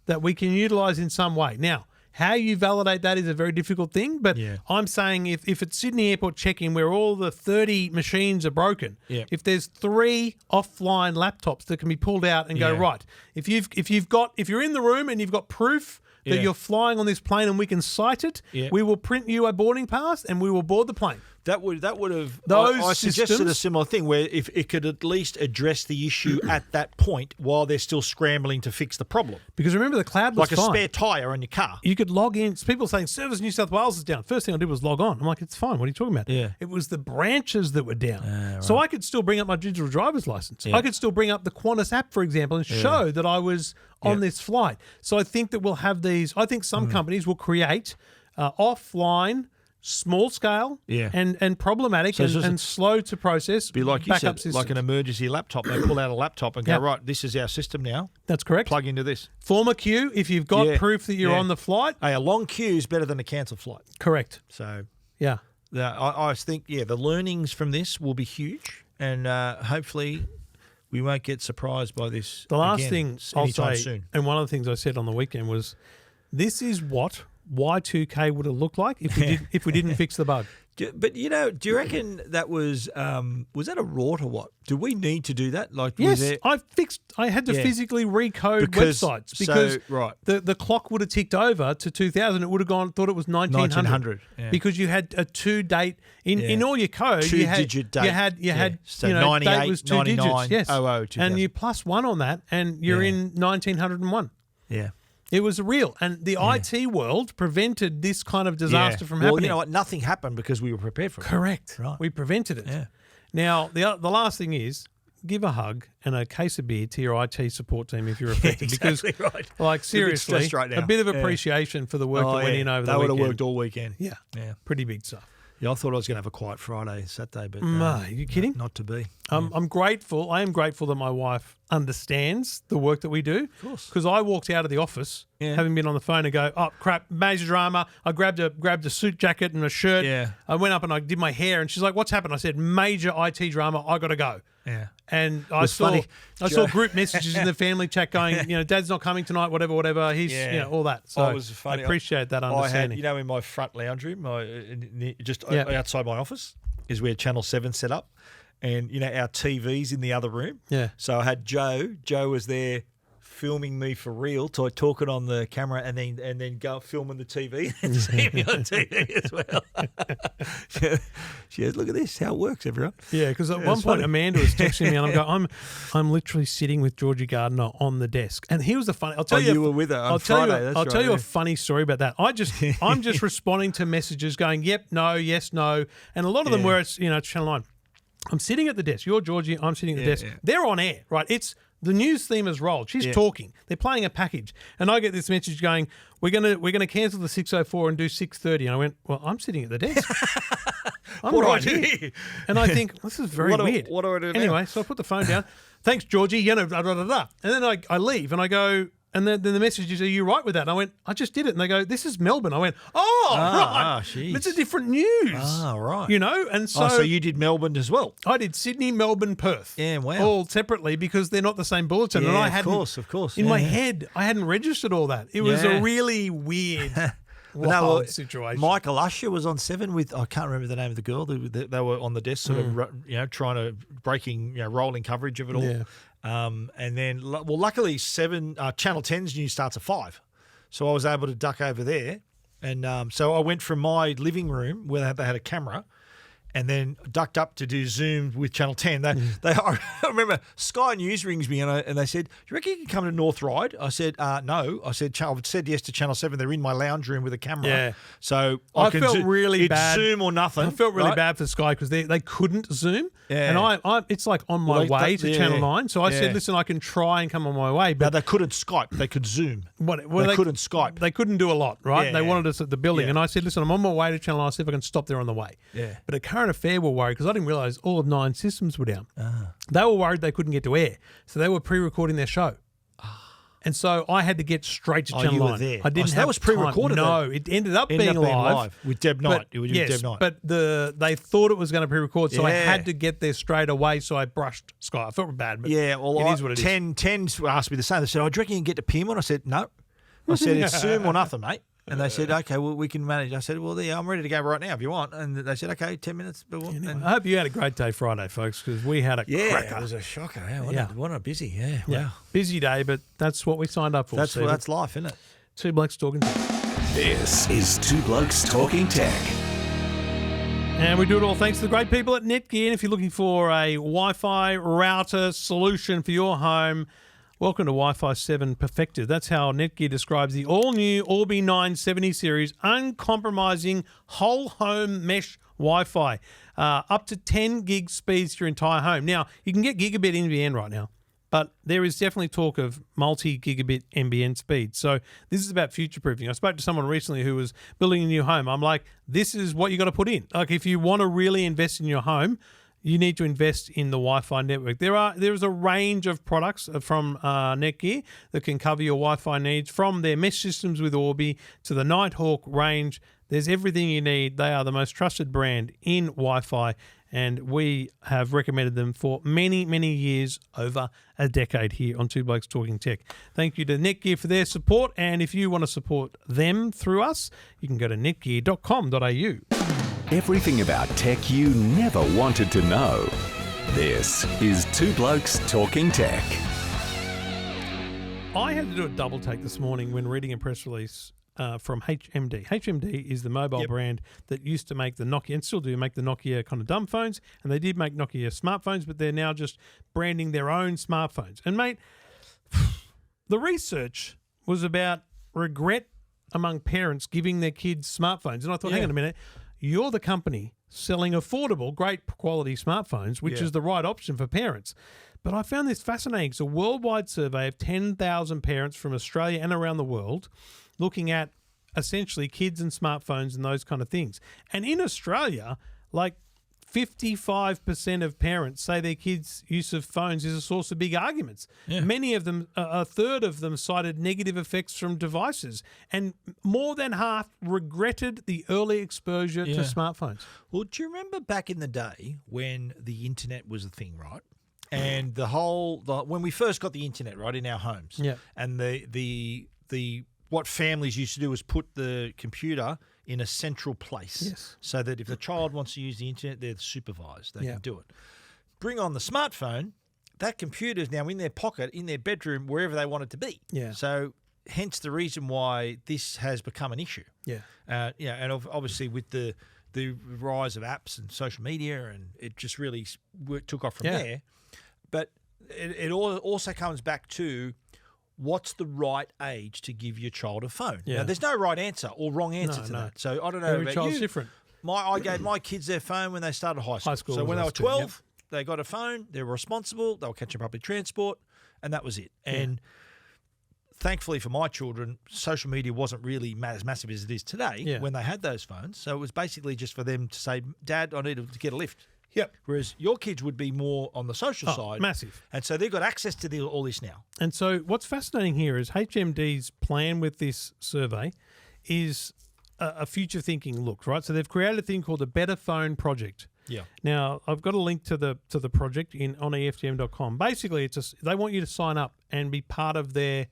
that we can utilize in some way. Now, how you validate that is a very difficult thing, but I'm saying if it's Sydney Airport check-in where all the 30 machines are broken, if there's 3 offline laptops that can be pulled out and go, right, if you're in the room and you've got proof that you're flying on this plane and we can cite it, we will print you a boarding pass and we will board the plane. That would have. Those I suggested systems, a similar thing where if it could at least address the issue at that point while they're still scrambling to fix the problem. Because remember, the cloud was like fine. a spare tyre on your car. You could log in. People saying Service New South Wales is down. First thing I did was log on. I'm like, it's fine. What are you talking about? Yeah. It was the branches that were down. Right. So I could still bring up my digital driver's license. I could still bring up the Qantas app, for example, and show that I was on this flight. So I think that we'll have these. I think some companies will create offline, small scale and problematic and slow to process. Be like you said, systems. like an emergency laptop. They pull out a laptop and go, right, this is our system now. That's correct. Plug into this. Form a queue if you've got proof that you're on the flight. Hey, a long queue is better than a cancelled flight. Correct. So, I think, the learnings from this will be huge, and hopefully we won't get surprised by this. The last thing I'll say, soon. And one of the things I said on the weekend was, this is what Y2K would have looked like if we didn't fix the bug. But do you reckon that was that a rort or what? Do we need to do that? Like, yes, I had to physically recode websites because the clock would have ticked over to 2000. It would have thought it was 1900 because you had a 2 date in all your code. 2-digit date. You had so 98, date was 2 digits. Yes, 00, and you plus 1 on that, and you're in 1901. Yeah. It was real, and the IT world prevented this kind of disaster from happening. Well, you know what? Nothing happened because we were prepared for it. Correct. Right. We prevented it. Yeah. Now, the last thing is, give a hug and a case of beer to your IT support team if you're affected. Exactly because, right. like, seriously, a bit of appreciation for the work that went in over the weekend. They would have worked all weekend. Yeah. Pretty big stuff. Yeah, I thought I was going to have a quiet Friday, Saturday, but are you kidding? Not to be. I'm grateful. I am grateful that my wife understands the work that we do. Of course. Because I walked out of the office having been on the phone and go, oh, crap, major drama. I grabbed a suit jacket and a shirt. Yeah. I went up and I did my hair and she's like, what's happened? I said, major IT drama. I got to go. Yeah. And I saw group messages in the family chat going, Dad's not coming tonight, whatever. He's, all that. So it was funny. I appreciate that understanding. I had, in my front lounge room, outside my office is where Channel 7 set up. And, our TV's in the other room. Yeah. So I had Joe. Joe was there filming me for real, talking on the camera and then go filming the TV and see me on TV as well. She goes, look at this, how it works, everyone. Yeah, because at one point Amanda was texting me and I'm going, I'm literally sitting with Georgie Gardner on the desk. And here's the funny, I'll tell you. You were with her on Friday. I'll tell you a funny story about that. I'm just responding to messages going, yep, no, yes, no. And a lot of them where it's, Channel 9. I'm sitting at the desk. You're Georgie. I'm sitting at the desk. Yeah. They're on air, right? It's the news theme has rolled. She's talking. They're playing a package, and I get this message going, "We're gonna cancel the 6:04 and do 6:30." And I went, "Well, I'm sitting at the desk. I'm right here." And I think this is very weird. What do I do now? Anyway, so I put the phone down. Thanks, Georgie. Blah, blah, blah, blah. And then I leave and I go. And then the message is, are you right with that? And I went, I just did it. And they go, this is Melbourne. I went, right. It's a different news. Right. And so. So you did Melbourne as well? I did Sydney, Melbourne, Perth. Yeah, wow. All separately because they're not the same bulletin. Yeah, and I hadn't, of course. In my head, I hadn't registered all that. It was a really weird wild situation. Michael Usher was on 7 with, I can't remember the name of the girl. They were on the desk sort of, trying to, rolling coverage of it all. Yeah. And then, luckily, Channel 10's news starts at 5. So I was able to duck over there. And so I went from my living room where they had a camera and then ducked up to do Zoom with Channel 10. I remember Sky News rings me and they said, do you reckon you can come to North Ryde? I said, no. I said, I've said yes to Channel 7. They're in my lounge room with a camera. Yeah. So I felt really bad. Zoom or nothing. I felt really bad for Sky because they couldn't Zoom. Yeah. And I it's like on my way to Channel 9. So I said, listen, I can try and come on my way. But no, they couldn't Skype. They could Zoom. They couldn't Skype. They couldn't do a lot, right? Yeah, they wanted us at the building. Yeah. And I said, listen, I'm on my way to Channel 9. I'll see if I can stop there on the way. Yeah. But at Current Affair were worried because I didn't realise all of 9 systems were down. They were worried they couldn't get to air. So they were pre-recording their show. And so I had to get straight to Channel 9. You were there. I didn't have that was pre-recorded. No, it ended up being live with Deb Knight. But they thought it was going to pre-record, so I had to get there straight away. So I brushed Sky. I felt bad, but it is what it is. 10 asked me the same. They said, "Oh, do you reckon you can get to Pyrmont?" I said, "No." I said, "It's Zoom or nothing, mate." And they said, "Okay, well, we can manage." I said, "Well, yeah, I'm ready to go right now if you want." And they said, "Okay, 10 minutes." I hope you had a great day Friday, folks, because we had a cracker. It was a shocker. What a busy, wow. Busy day, but that's what we signed up for. That's life, isn't it? Two Blokes Talking Tech. This is Two Blokes Talking Tech. And we do it all thanks to the great people at Netgear. And if you're looking for a Wi-Fi router solution for your home, welcome to Wi-Fi 7 Perfected. That's how Netgear describes the all-new Orbi 970 series, uncompromising whole-home mesh Wi-Fi, up to 10 gig speeds to your entire home. Now, you can get gigabit NBN right now, but there is definitely talk of multi-gigabit NBN speed. So this is about future-proofing. I spoke to someone recently who was building a new home. I'm like, this is what you got to put in. Like, if you want to really invest in your home, you need to invest in the Wi-Fi network. There is a range of products from Netgear that can cover your Wi-Fi needs, from their mesh systems with Orbi to the Nighthawk range. There's everything you need. They are the most trusted brand in Wi-Fi, and we have recommended them for many, many years, over a decade here on Two Blokes Talking Tech. Thank you to Netgear for their support, and if you want to support them through us, you can go to netgear.com.au. Everything about tech you never wanted to know. This is Two Blokes Talking Tech. I had to do a double take this morning when reading a press release from HMD. HMD is the mobile brand that used to make the Nokia, and still do make the Nokia kind of dumb phones, and they did make Nokia smartphones, but they're now just branding their own smartphones. And mate, the research was about regret among parents giving their kids smartphones. And I thought, hang on a minute, you're the company selling affordable, great quality smartphones, which is the right option for parents. But I found this fascinating. It's a worldwide survey of 10,000 parents from Australia and around the world looking at essentially kids and smartphones and those kind of things. And in Australia, like 55% of parents say their kids' use of phones is a source of big arguments. Yeah. Many of them, a third of them, cited negative effects from devices, and more than half regretted the early exposure to smartphones. Well, do you remember back in the day when the internet was a thing, right? And when we first got the internet, right, in our homes, and the what families used to do was put the computer in a central place, so that if the child wants to use the internet, they're supervised. They can do it. Bring on the smartphone, that computer is now in their pocket, in their bedroom, wherever they want it to be. Yeah. So hence the reason why this has become an issue. Yeah. And obviously with the rise of apps and social media, and it just really took off from there. But it also comes back to what's the right age to give your child a phone. Yeah. Now, there's no right answer or wrong answer to that. So I don't know Every about child's you. different. I gave my kids their phone when they started high school. So when they were 12, they got a phone. They were responsible. They were catching public transport, and that was it. And thankfully for my children, social media wasn't really as massive as it is today when they had those phones. So it was basically just for them to say, Dad, I need to get a lift. Yep. Whereas your kids would be more on the social side. Massive. And so they've got access to all this now. And so what's fascinating here is HMD's plan with this survey is a future-thinking look, right? So they've created a thing called the Better Phone Project. Yeah. Now, I've got a link to the project on EFTM.com. Basically, they want you to sign up and be part of their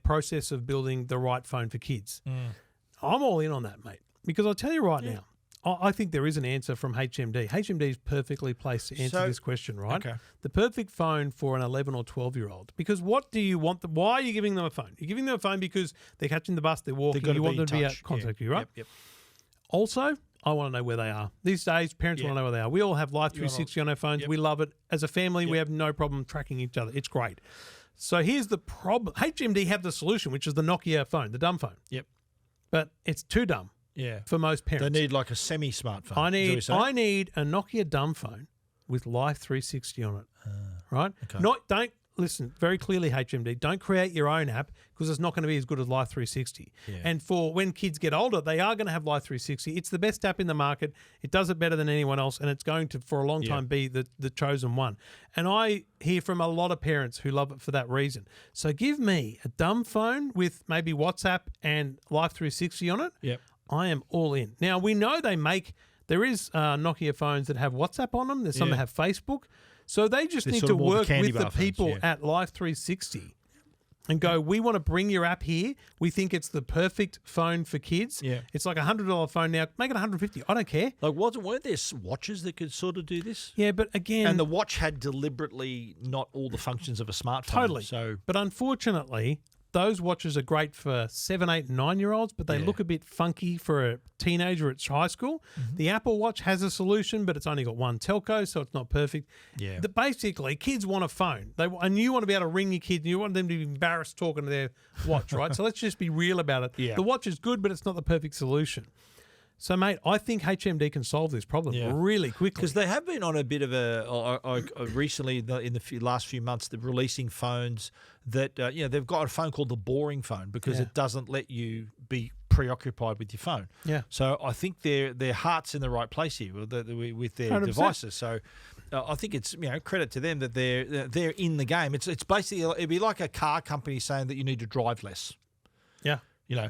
process of building the right phone for kids. I'm all in on that, mate, because I'll tell you right now, I think there is an answer from HMD. HMD is perfectly placed to answer this question, right? Okay. The perfect phone for an 11 or 12-year-old. Because what do you want? Why are you giving them a phone? You're giving them a phone because they're catching the bus, they're walking, you want them to be able to contact you, right? Yep. Also, I want to know where they are. These days, parents want to know where they are. We all have Life 360 on our phones. We love it. As a family, we have no problem tracking each other. It's great. So here's the problem. HMD have the solution, which is the Nokia phone, the dumb phone. Yep. But it's too dumb. Yeah. For most parents. They need like a semi-smartphone. I need a Nokia dumb phone with Life 360 on it. Right? Okay. Don't listen very clearly, HMD. Don't create your own app because it's not going to be as good as Life 360. Yeah. And for when kids get older, they are going to have Life 360. It's the best app in the market. It does it better than anyone else, and it's going to, for a long time, be the chosen one. And I hear from a lot of parents who love it for that reason. So give me a dumb phone with maybe WhatsApp and Life 360 on it. Yep. I am all in. Now, we know there is Nokia phones that have WhatsApp on them. There's some that have Facebook. So they just need to work with the people at Life 360 and go, we want to bring your app here. We think it's the perfect phone for kids. Yeah. It's like $100 phone now. Make it $150. I don't care. Like, weren't there watches that could sort of do this? Yeah, but again... And the watch had deliberately not all the functions of a smartphone. Totally. So, but unfortunately... Those watches are great for 7, 8, and 9-year-olds, but they look a bit funky for a teenager at high school. Mm-hmm. The Apple Watch has a solution, but it's only got one telco, so it's not perfect. Yeah. Basically, kids want a phone. And you want to be able to ring your kids, and you want them to be embarrassed talking to their watch, right? So let's just be real about it. Yeah. The watch is good, but it's not the perfect solution. So, mate, I think HMD can solve this problem really quickly. Because they have been on a bit of recently in the last few months, they're releasing phones that, they've got a phone called the boring phone because it doesn't let you be preoccupied with your phone. Yeah. So I think their heart's in the right place here with their 100%. Devices. So I think it's credit to them that they're in the game. It's basically, it'd be like a car company saying that you need to drive less. Yeah.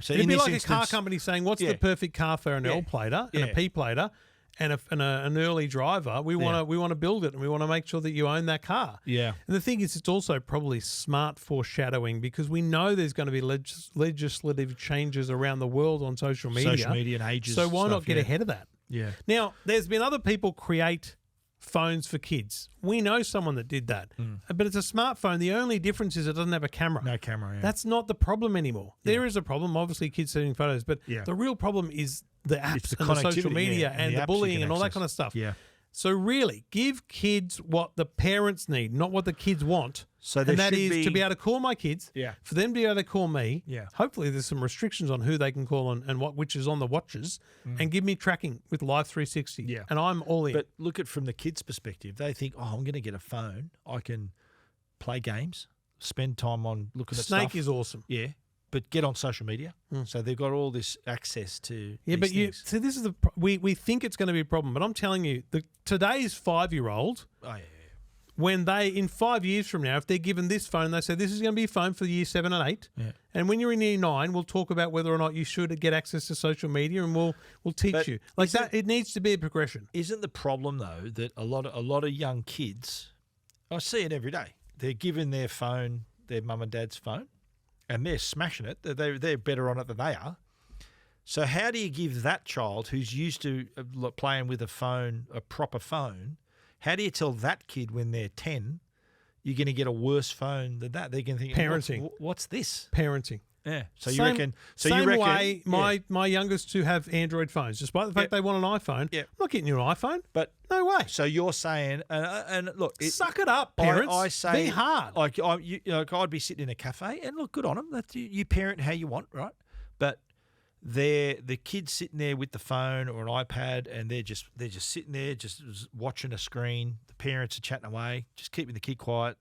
So it'd be like a car company saying, "What's the perfect car for an L plater and a P plater and an early driver? We want to build it, and we want to make sure that you own that car." Yeah. And the thing is, it's also probably smart foreshadowing because we know there's going to be legislative changes around the world on social media. Social media and ages. So why not get ahead of that? Yeah. Now, there's been other people create phones for kids. We know someone that did that. But it's a smartphone. The only difference is it doesn't have a camera. No camera, yeah. That's not the problem anymore. There is a problem, obviously, kids sending photos, but the real problem is the apps and the social media and the bullying and all that kind of stuff. Yeah. So really, give kids what the parents need, not what the kids want. So and that is to be able to call my kids, for them to be able to call me. Yeah. Hopefully there's some restrictions on who they can call and which is on the watches, and give me tracking with Live 360. Yeah. And I'm all in. But look at from the kids' perspective. They think, I'm going to get a phone. I can play games, spend time on looking at stuff. Snake is awesome. Yeah. but get on social media. So they've got all this access to but things. so this is we think it's going to be a problem, but I'm telling you, today's 5-year-old, when they, in 5 years from now, if they're given this phone, they say this is going to be a phone for year 7 and 8. Yeah. And when you're in year 9, we'll talk about whether or not you should get access to social media, and we'll teach you. Like that, it needs to be a progression. Isn't the problem though that a lot of young kids, I see it every day. They're given their phone, their mum and dad's phone, and they're smashing it. They're better on it than they are. So how do you give that child who's used to playing with a phone, a proper phone, how do you tell that kid when they're 10 you're going to get a worse phone than that? They're going to think, parenting. What's this? Parenting. Yeah. So you reckon? Same way my youngest two have Android phones, despite the fact they want an iPhone. Yeah. I'm not getting you an iPhone. But no way. So you're saying, and look, suck it up, parents. I say, be hard. Like I'd be sitting in a cafe, and look, good on them. That you parent how you want, right? But the kids sitting there with the phone or an iPad, and they're just sitting there, just watching a screen. The parents are chatting away, just keeping the kid quiet.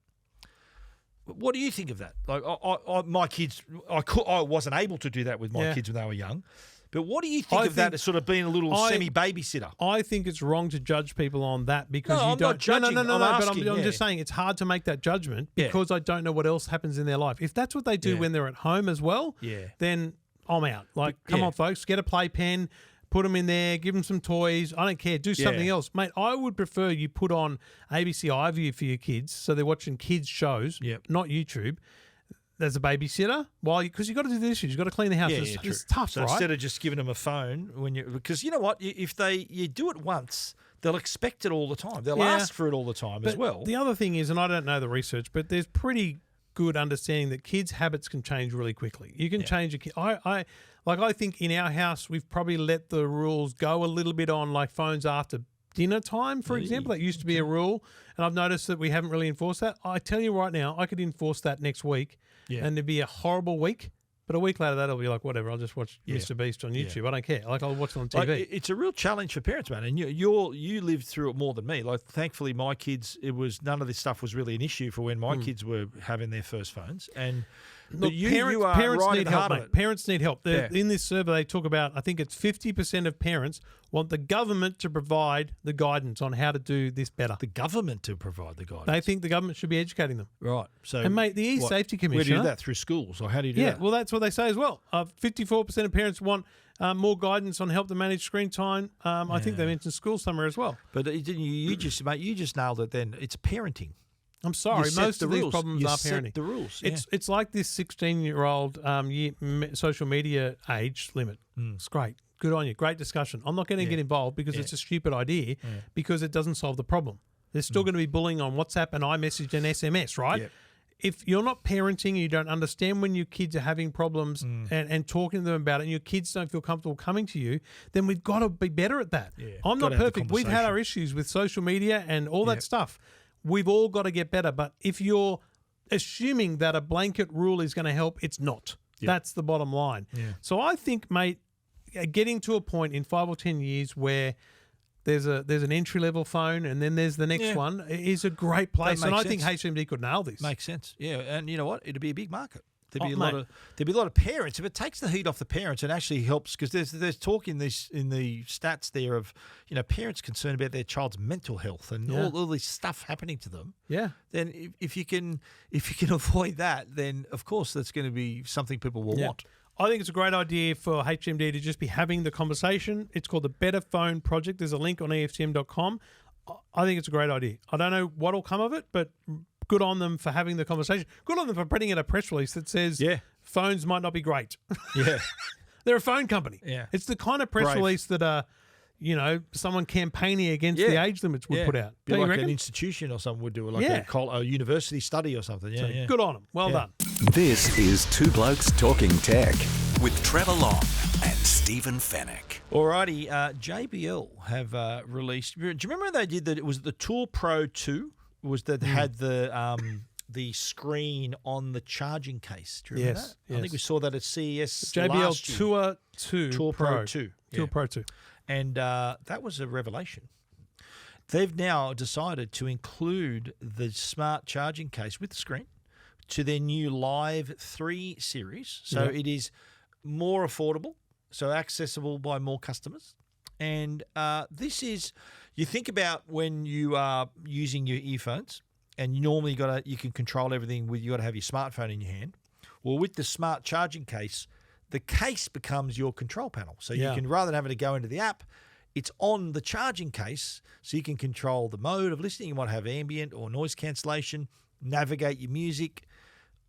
What do you think of that? Like, my kids, I wasn't able to do that with my kids when they were young. But what do you think of that as sort of being a little semi-babysitter? I think it's wrong to judge people on that because you I'm don't. Not judging, no. asking, I'm just saying it's hard to make that judgment because I don't know what else happens in their life. If that's what they do when they're at home as well, then I'm out. Like, come on, folks, get a playpen. Put them in there, give them some toys. I don't care. Do something else. Mate, I would prefer you put on ABC iView for your kids so they're watching kids' shows, not YouTube. There's a babysitter because you've got to do the dishes. You've got to clean the house. It's tough, so right? Instead of just giving them a phone, because you know what? If you do it once, they'll expect it all the time. They'll ask for it all the time as well. The other thing is, and I don't know the research, but there's pretty good understanding that kids' habits can change really quickly. You can change a kid. I think in our house, we've probably let the rules go a little bit on like phones after dinner time, for example. That used to be a rule, and I've noticed that we haven't really enforced that. I tell you right now, I could enforce that next week, and it'd be a horrible week. But a week later, that'll be like, whatever, I'll just watch Mr. Beast on YouTube. I don't care. Like, I'll watch it on TV. Like, it's a real challenge for parents, man. And you lived through it more than me. Like, thankfully, my kids, none of this stuff was really an issue for when my kids were having their first phones. And look, parents need help, mate. Parents need help. In this survey, they talk about, I think it's 50% of parents want the government to provide the guidance on how to do this better. The government to provide the guidance? They think the government should be educating them. Right. So, and, mate, the E-Safety Commissioner... Where do you do that? Through schools? Or how do you do that? Yeah, well, that's what they say as well. 54% of parents want more guidance on help to manage screen time. I think they mentioned schools somewhere as well. But you just nailed it then. It's parenting. I'm sorry. Most of these problems are parenting. Set the rules. It's like this 16-year-old social media age limit. It's great. Good on you. Great discussion. I'm not going to get involved because it's a stupid idea because it doesn't solve the problem. There's still going to be bullying on WhatsApp and iMessage and SMS, right? Yep. If you're not parenting and you don't understand when your kids are having problems and talking to them about it and your kids don't feel comfortable coming to you, then we've got to be better at that. Yeah. I'm not perfect. We've had our issues with social media and all that stuff. We've all got to get better. But if you're assuming that a blanket rule is going to help, it's not. Yep. That's the bottom line. Yeah. So I think, mate, getting to a point in 5 or 10 years where there's an entry-level phone and then there's the next one is a great place. And I think HMD could nail this. Makes sense. Yeah, and you know what? It'd be a big market. There'd be a lot of parents. If it takes the heat off the parents, it actually helps because there's talk in the stats there of parents concerned about their child's mental health and all this stuff happening to them. Yeah. Then if you can avoid that, then of course that's going to be something people will want. I think it's a great idea for HMD to just be having the conversation. It's called the Better Phone Project. There's a link on EFTM.com. I think it's a great idea. I don't know what will come of it, but good on them for having the conversation. Good on them for putting in a press release that says phones might not be great. Yeah. They're a phone company. Yeah. It's the kind of press release that someone campaigning against the age limits would put out. Be like an institution or something would do, like a university study or something. Yeah, so good on them. Well done. This is Two Blokes Talking Tech with Trevor Long and Stephen Fennick. Alrighty, JBL have released. Do you remember when they did that? It was the Tour Pro 2 had the screen on the charging case. Do you remember that? Yes. I think we saw that at CES JBL last year. Tour 2 Tour Pro 2. Tour Pro 2. And that was a revelation. They've now decided to include the smart charging case with the screen, to their new Live 3 series. So it is more affordable, so accessible by more customers. And this is, you think about when you are using your earphones, and you normally you can control everything with, you got to have your smartphone in your hand. Well, with the smart charging case, the case becomes your control panel. So you can, rather than having to go into the app, it's on the charging case, so you can control the mode of listening. You might have ambient or noise cancellation, navigate your music,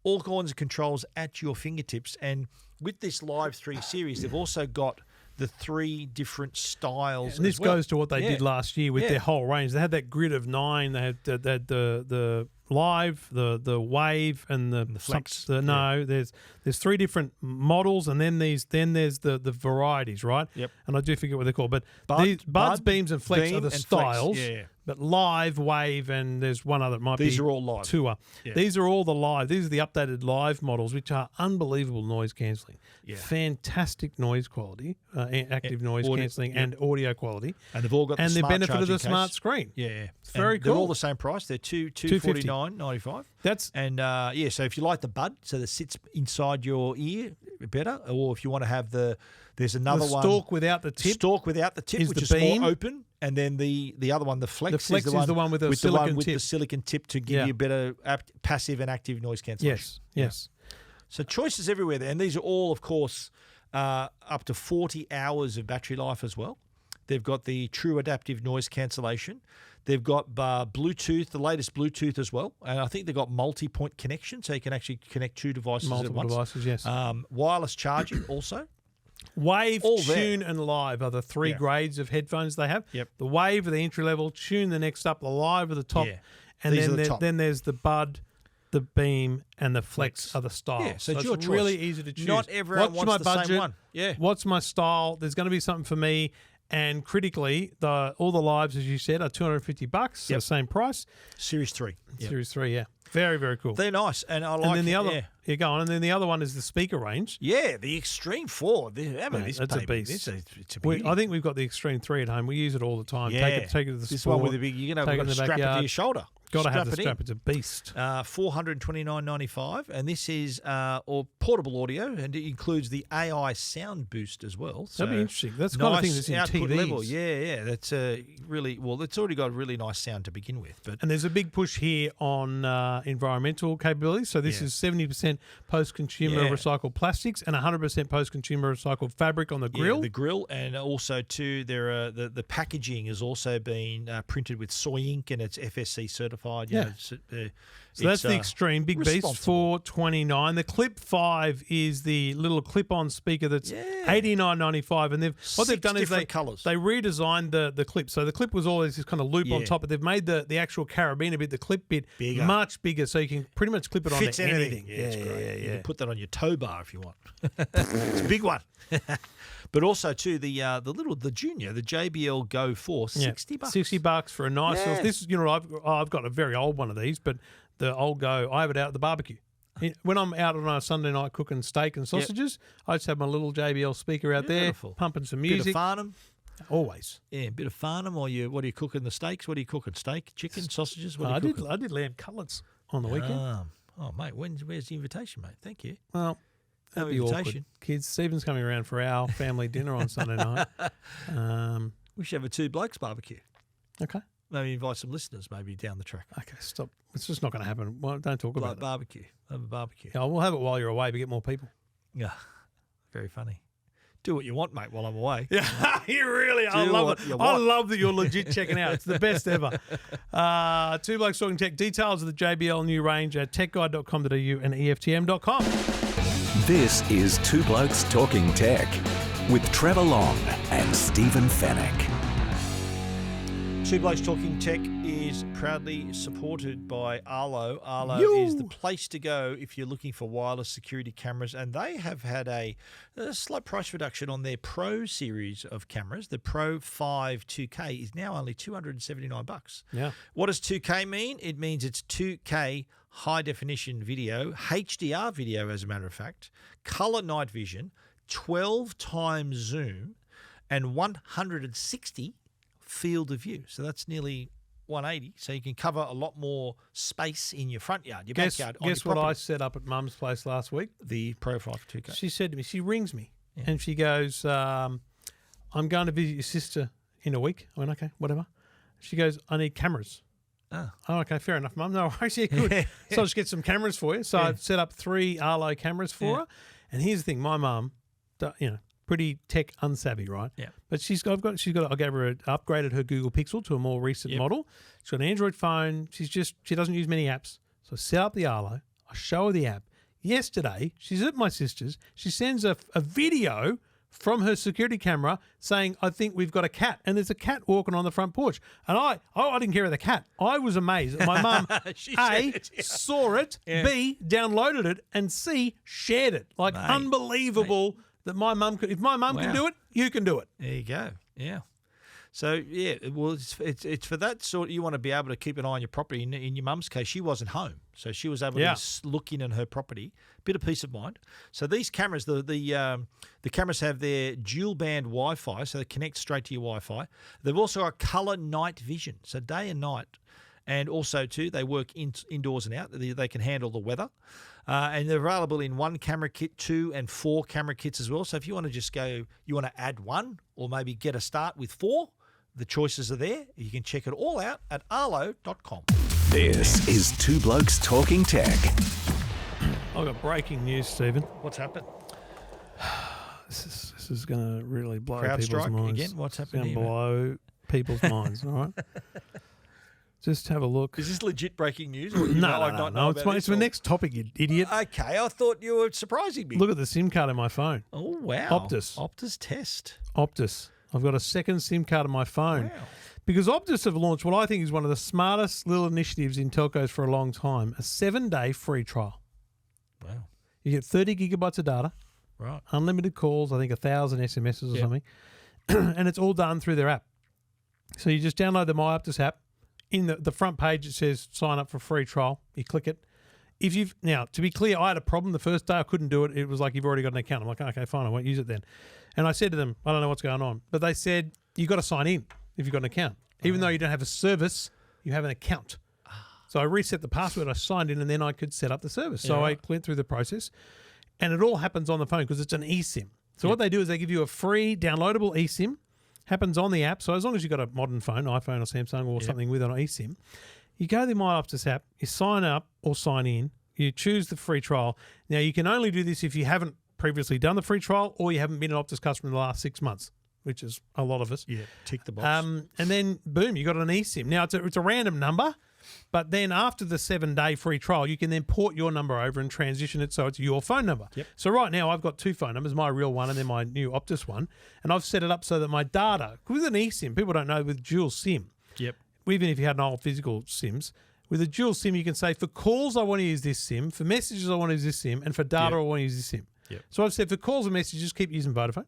all kinds of controls at your fingertips. And with this Live 3 series, they've also got the 3 different styles. And this goes to what they did last year with their whole range. They had that grid of 9. They had the Live, the Wave, and the Flex. There's 3 different models, and then there's the varieties, right? Yep. And I do forget what they're called, but Buds, Beams, and Flex are the styles. But Live, Wave, and there's one other. These are all Live. Tour. Yeah. These are all the Live. These are the updated Live models, which are unbelievable noise cancelling. Yeah. Fantastic noise quality, active noise cancelling, and audio quality. And they've all got the benefit of the smart screen. Yeah, it's very cool. They're all the same price. They're $249.95. So if you like the bud, so that sits inside your ear better, or if you want to have there's another one. Stalk without the tip. Stalk without the tip, which is more open. And then the other one, the Flex. The Flex is the one with the silicon tip. The silicon tip to give you better passive and active noise cancellation. Yes. So choices everywhere there. And these are all, of course, up to 40 hours of battery life as well. They've got the true adaptive noise cancellation. They've got Bluetooth, the latest Bluetooth as well. And I think they've got multi-point connection, so you can actually connect 2 devices at once. Multiple devices, yes. Wireless charging also. Wave, Tune, and Live are the 3 grades of headphones they have. Yep. The Wave are the entry level, Tune the next up, the Live are the top, and then there's the Bud, the Beam, and the Flex are the styles. Yeah, so it's really easy to choose. Not everyone wants the same one. Yeah. What's my style? There's going to be something for me. And critically, all the Lives, as you said, are $250, so same price. Series 3. Series 3, yeah. Very, very cool. They're nice, and I like. And then the other, go on. And then the other one is the speaker range. Yeah, the Extreme 4. That's a beast. It's a beauty. I think we've got the Extreme 3 at home. We use it all the time. Yeah. Take it to the this sport. One with the big. You're going to strap it to your shoulder. Got to have the strap. It's a beast. $429.95, and this is or portable audio, and it includes the AI sound boost as well. So that'd be interesting. That's the kind of thing that's in TVs. Level. Yeah. That's really well. It's already got a really nice sound to begin with. And there's a big push here on environmental capability. So this is 70% post-consumer recycled plastics and 100% post-consumer recycled fabric on the grill. Yeah, the grill, and also too, the packaging has also been printed with soy ink, and it's FSC certified. So that's the Extreme Big Beast $429. The Clip 5 is the little clip-on speaker that's $89.95, and what they've done is they redesigned the clip. So the clip was always this kind of loop on top, but they've made the actual carabiner bit, the clip bit, much bigger, so you can pretty much clip it onto anything. Yeah, it's great. You can put that on your tow bar if you want. It's a big one. But also too the junior, the JBL Go 4, $60. $60 for a nice. This is I've got a very old one of these, but the old Go, I have it out at the barbecue. When I'm out on a Sunday night cooking steak and sausages, I just have my little JBL speaker out there, pumping some music. Bit of Farnham. Always. Yeah, a bit of Farnham. Or what are you cooking the steaks? What are you cooking? Steak, chicken, sausages? What I are you cooking? I did lamb cutlets on the weekend. Oh, mate, where's the invitation, mate? Thank you. Well, that'd be awkward. Kids, Stephen's coming around for our family dinner on Sunday night. We should have a 2 blokes barbecue. Okay. Maybe invite some listeners maybe down the track. Okay, stop. It's just not going to happen. Well, don't talk about it. Barbecue. Have a barbecue. Yeah, we'll have it while you're away, but get more people. Yeah, very funny. Do what you want, mate, while I'm away. Yeah, you really are. I love it. I love that you're legit checking out. It's the best ever. 2 Blokes Talking Tech. Details of the JBL new range at techguide.com.au and EFTM.com. This is 2 Blokes Talking Tech with Trevor Long and Stephen Fennick. 2 Blokes Talking Tech is proudly supported by Arlo. Arlo is the place to go if you're looking for wireless security cameras, and they have had a slight price reduction on their Pro series of cameras. The Pro 5 2K is now only $279. Yeah. What does 2K mean? It means it's 2K high-definition video, HDR video as a matter of fact, color night vision, 12 times zoom, and 160 field of view. So that's nearly 180, so you can cover a lot more space in your front yard, your Guess backyard. what I set up at Mum's place last week? The profile for 2K. She said to me, she rings me, and she goes, I'm going to visit your sister in a week. I went, okay, whatever. She goes, I need cameras. Oh, okay, fair enough, Mum. No worries, yeah, good. So I'll just get some cameras for you. So I've set up 3 Arlo cameras for her. And here's the thing, my mum, pretty tech unsavvy, right? Yeah. But I upgraded her Google Pixel to a more recent model. She's got an Android phone. She doesn't use many apps. So I set up the Arlo. I show her the app. Yesterday, she's at my sister's. She sends a video from her security camera saying, I think we've got a cat. And there's a cat walking on the front porch. And I didn't care of the cat. I was amazed that my mum, saw it, B, downloaded it, and C, shared it. Like, unbelievable that my mum could. If my mum can do it, you can do it. There you go. Yeah. So, well, it's for that sort. You want to be able to keep an eye on your property. In your mum's case, she wasn't home, so she was able to look in on her property. Bit of peace of mind. So these cameras, the cameras have their dual band Wi-Fi, so they connect straight to your Wi-Fi. They've also got colour night vision, so day and night. And also, too, they work indoors and out. They can handle the weather. And they're available in 1 camera kit, 2 and 4 camera kits as well. So if you want to just go, you want to add 1 or maybe get a start with 4, the choices are there. You can check it all out at arlo.com. This is Two Blokes Talking Tech. I've got breaking news, Stephen. What's happened? This is going to really blow Crowd people's strike minds. again? What's happening It's here, going to blow people's minds, all right? Just have a look. Is this legit breaking news? No. It's my next topic, you idiot. Okay, I thought you were surprising me. Look at the SIM card in my phone. Oh, wow. Optus test. Optus. I've got a second SIM card on my phone. Wow. Because Optus have launched what I think is one of the smartest little initiatives in telcos for a long time, a 7-day free trial. Wow. You get 30 gigabytes of data. Right. Unlimited calls, I think 1,000 SMSs or something. And it's all done through their app. So you just download the My Optus app. In the front page, it says sign up for free trial. You click it. Now, to be clear, I had a problem the first day. I couldn't do it. It was like, you've already got an account. I'm like, okay, fine, I won't use it then. And I said to them, I don't know what's going on. But they said, you've got to sign in if you've got an account. Even though you don't have a service, you have an account. So I reset the password, I signed in, and then I could set up the service. So I went through the process. And it all happens on the phone because it's an eSIM. So what they do is they give you a free downloadable eSIM. Happens on the app. So as long as you've got a modern phone, iPhone or Samsung or something with an eSIM, you go to the My Optus app, you sign up or sign in, you choose the free trial. Now, you can only do this if you haven't previously done the free trial or you haven't been an Optus customer in the last 6 months, which is a lot of us. Yeah, tick the box. And then, boom, you got an eSIM. Now, it's a random number, but then after the 7-day free trial, you can then port your number over and transition it so it's your phone number. Yep. So right now, I've got 2 phone numbers, my real one and then my new Optus one, and I've set it up so that my data, with an eSIM, people don't know, with dual SIM, even if you had an old physical SIMs, with a dual SIM, you can say, for calls, I want to use this SIM, for messages, I want to use this SIM, and for data, I want to use this SIM. Yep. So I've said for calls and messages, keep using Vodafone,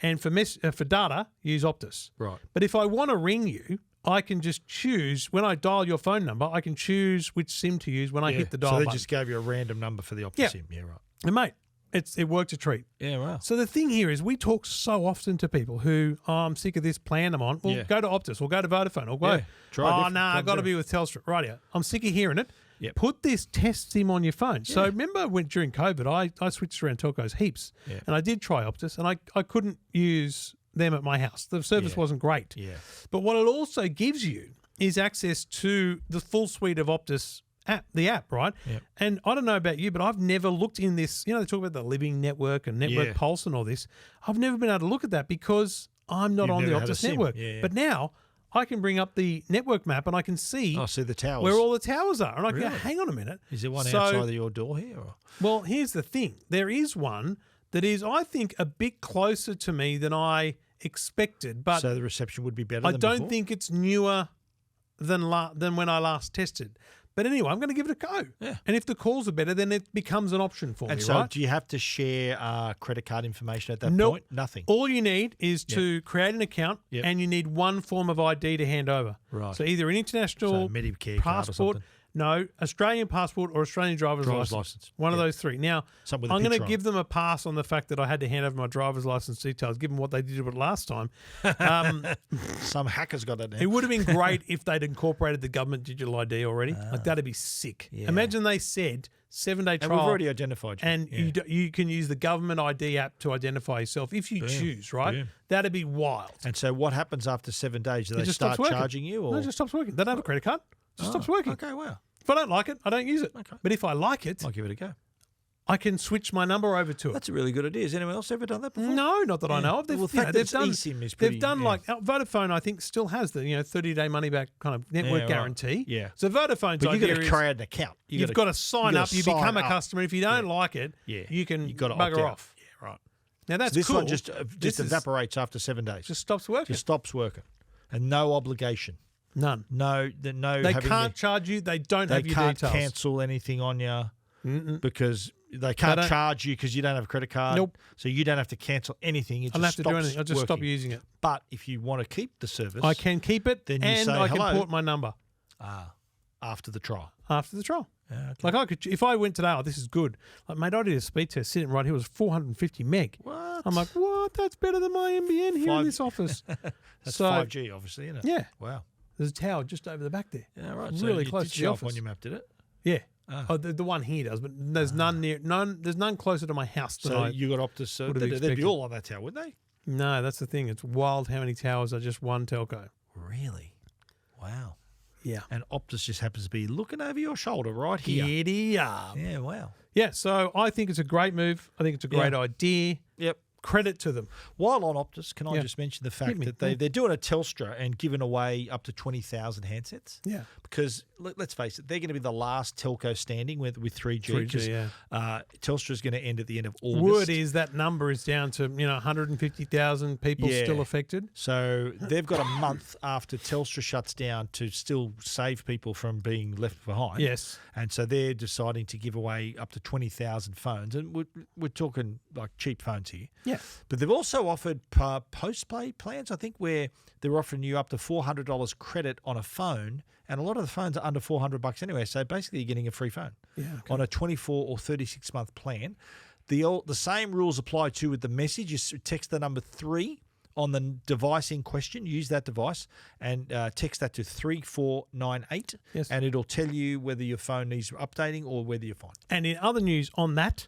and for data, use Optus. Right. But if I want to ring you, I can just choose, when I dial your phone number, I can choose which SIM to use when I hit the dial button. button. So they just gave you a random number for the Optus SIM. Yeah, right. And mate, it worked a treat. Yeah, wow. So the thing here is we talk so often to people who, I'm sick of this plan I'm on. Well, go to Optus or go to Vodafone or go, I got to be with Telstra. Right, I'm sick of hearing it. Yep. Put this test SIM on your phone. Yeah. So remember during COVID, I switched around telcos heaps and I did try Optus and I couldn't use them at my house. The service wasn't great. Yeah. But what it also gives you is access to the full suite of Optus the app, right? Yep. And I don't know about you, but I've never looked in this, they talk about the Living Network and Network Pulse and all this. I've never been able to look at that because I'm not on the Optus network. Yeah. But now I can bring up the network map and I can see the towers, where all the towers are. And I can go, hang on a minute. Is there one outside of your door here? Or? Well, here's the thing. There is one that is, I think, a bit closer to me than I expected. But so the reception would be better I than don't before? think it's newer than when I last tested. But anyway, I'm going to give it a go. Yeah. And if the calls are better, then it becomes an option for me, and so right? do you have to share credit card information at that point? Nothing. All you need is to create an account and you need one form of ID to hand over. Right. So either an international Medicare passport. No, Australian passport or Australian driver's license. One of those three. Now, Something with a I'm going to picture give them a pass on the fact that I had to hand over my driver's license details, given what they did with it last time. Some hackers got that now. It would have been great if they'd incorporated the government digital ID already. Like, that'd be sick. Yeah. Imagine they said 7-day trial. And we've already identified you. And you can use the government ID app to identify yourself if you choose, right? Boom. That'd be wild. And so what happens after 7 days? Do they start charging you? Or? No, it just stops working. They don't have a credit card. It just stops working. Okay, wow. If I don't like it, I don't use it. Okay. But if I like it, I'll give it a go. I can switch my number over to it. That's a really good idea. Has anyone else ever done that before? No, not that I know of. They've done eSIM is pretty, they've done like Vodafone. I think still has the 30-day money back kind of network guarantee. Yeah. So Vodafone's but idea you've got to create an account. You've got to sign up. You become a customer. If you don't like it, you can bugger off. Yeah, right. Now that's so this cool. one just evaporates after 7 days. Just stops working. Just stops working, and no obligation. None. No. They can't charge you. They don't have your details. They can't cancel anything on you because they can't charge you because you don't have a credit card. Nope. So you don't have to cancel anything. It I don't have just to do anything. I'll just stop working. using it. But if you want to keep the service, I can keep it, then you and say I can hello. port my number After the trial. after the trial. Yeah, okay. Like I could, if I went today, oh, this is good. Like, mate, I did a speed test sitting right here. It was 450 meg. What? I'm like, what? That's better than my NBN here in this office. That's So 5G, obviously, isn't it? yeah, Wow. there's a tower just over the back there. Yeah, right. Really so close did to the show up office. on your map, did it? Yeah. Ah. Oh, the one here does, but there's none near. There's none closer to my house than So I. you got Optus. So would have they'd be expected. all on that tower, wouldn't they? No, that's the thing. It's wild how many towers are just one telco. Really? Wow. Yeah. And Optus just happens to be looking over your shoulder right here. Giddy up. Yeah, wow. Yeah, so I think it's a great move. I think it's a great Yeah. idea. Yep. Credit to them. While on Optus, can I Yeah. just mention the Hit fact me. that they're doing a Telstra and giving away up to 20,000 handsets? Yeah. Because let's face it, they're going to be the last telco standing with 3G. 3G, yeah. Telstra is going to end at the end of August. Word is that number is down to 150,000 people Yeah. still affected. So they've got a month after Telstra shuts down to still save people from being left behind. Yes. And so they're deciding to give away up to 20,000 phones. And we're talking like cheap phones here. Yeah. But they've also offered post-pay plans, I think, where they're offering you up to $400 credit on a phone. And a lot of the phones are under $400 anyway. So basically you're getting a free phone on a 24 or 36-month plan. The same rules apply to with the message. You text the number 3 on the device in question. Use that device and text that to 3498. Yes. And it'll tell you whether your phone needs updating or whether you're fine. And in other news on that,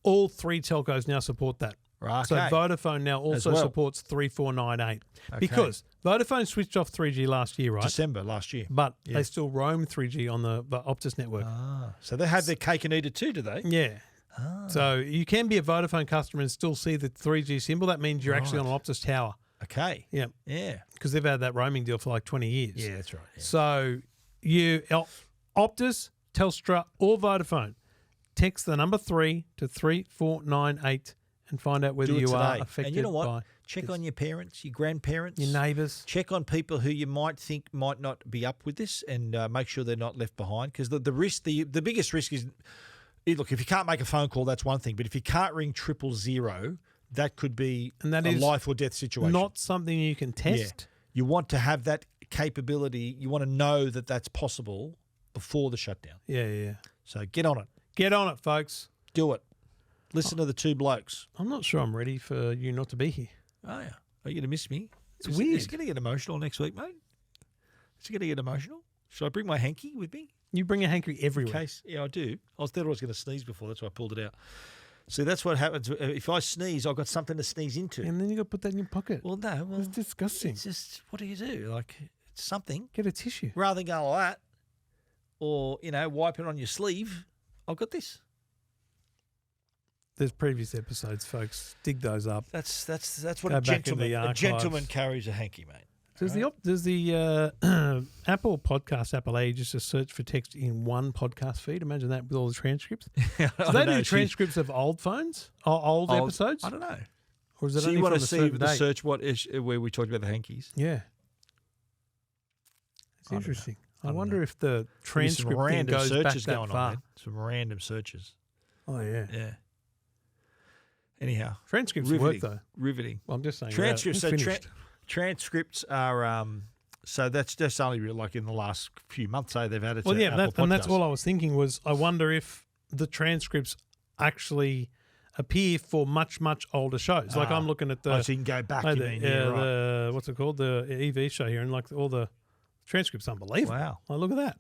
all 3 telcos now support that. Right. So Vodafone now also well. supports 3498 because Vodafone switched off 3G last year, right? December last year. But they still roam 3G on the Optus network. So they have their cake and eat it too, do they? Yeah. So you can be a Vodafone customer and still see the 3G symbol. That means you're actually on an Optus tower. Okay. Yeah. Yeah. Because they've had that roaming deal for like 20 years. Yeah, that's right. Yeah. So Optus, Telstra, or Vodafone, text the number 3 to 3498 and find out whether Do it you are today. affected And you know what? by Check on your parents, your grandparents, your neighbours. Check on people who you might think might not be up with this, and make sure they're not left behind. Because the risk, the biggest risk is, look, if you can't make a phone call, that's one thing. But if you can't ring 000, that could be And that a is life or death situation. Not something you can test. You want to have that capability. You want to know that that's possible before the shutdown. Yeah. So get on it. Get on it, folks. Do it. Listen to the 2 blokes. I'm not sure I'm ready for you not to be here. Oh, yeah. Are you going to miss me? It's weird. Is it going to get emotional next week, mate? Is it going to get emotional? Should I bring my hanky with me? You bring a hanky everywhere. In case, yeah, I do. I thought I was going to sneeze before. That's why I pulled it out. See, that's what happens. If I sneeze, I've got something to sneeze into. And then you got to put that in your pocket. Well, no. Well, it's disgusting. It's just, what do you do? Like, it's something. Get a tissue. Rather than go like that or, wipe it on your sleeve, I've got this. There's previous episodes, folks. Dig those up. That's what Go a back in the gentleman archives. carries a hanky, mate. Does the Apple podcast app allow you just to search for text in one podcast feed? Imagine that with all the transcripts. Do they do transcripts of old phones, old episodes? I don't know. Or is it So only you want from to a see certain the date? search where we talked about the hankies? Yeah, it's interesting. I wonder if the transcript some thing random goes back searches that going far. on, man. Some random searches. Oh yeah, Yeah. Anyhow, transcripts work though. Riveting. Well, I'm just saying Transcripts. Finished. Transcripts are So that's only like in the last few months, they've added Well, to yeah, Apple and that's Podcasts. all I was thinking was I wonder if the transcripts actually appear for much, much older shows. Like I'm looking at the... so you can go back, right. right. What's it called? The EV show here, and like all the transcripts, unbelievable. Wow. Like, look at that.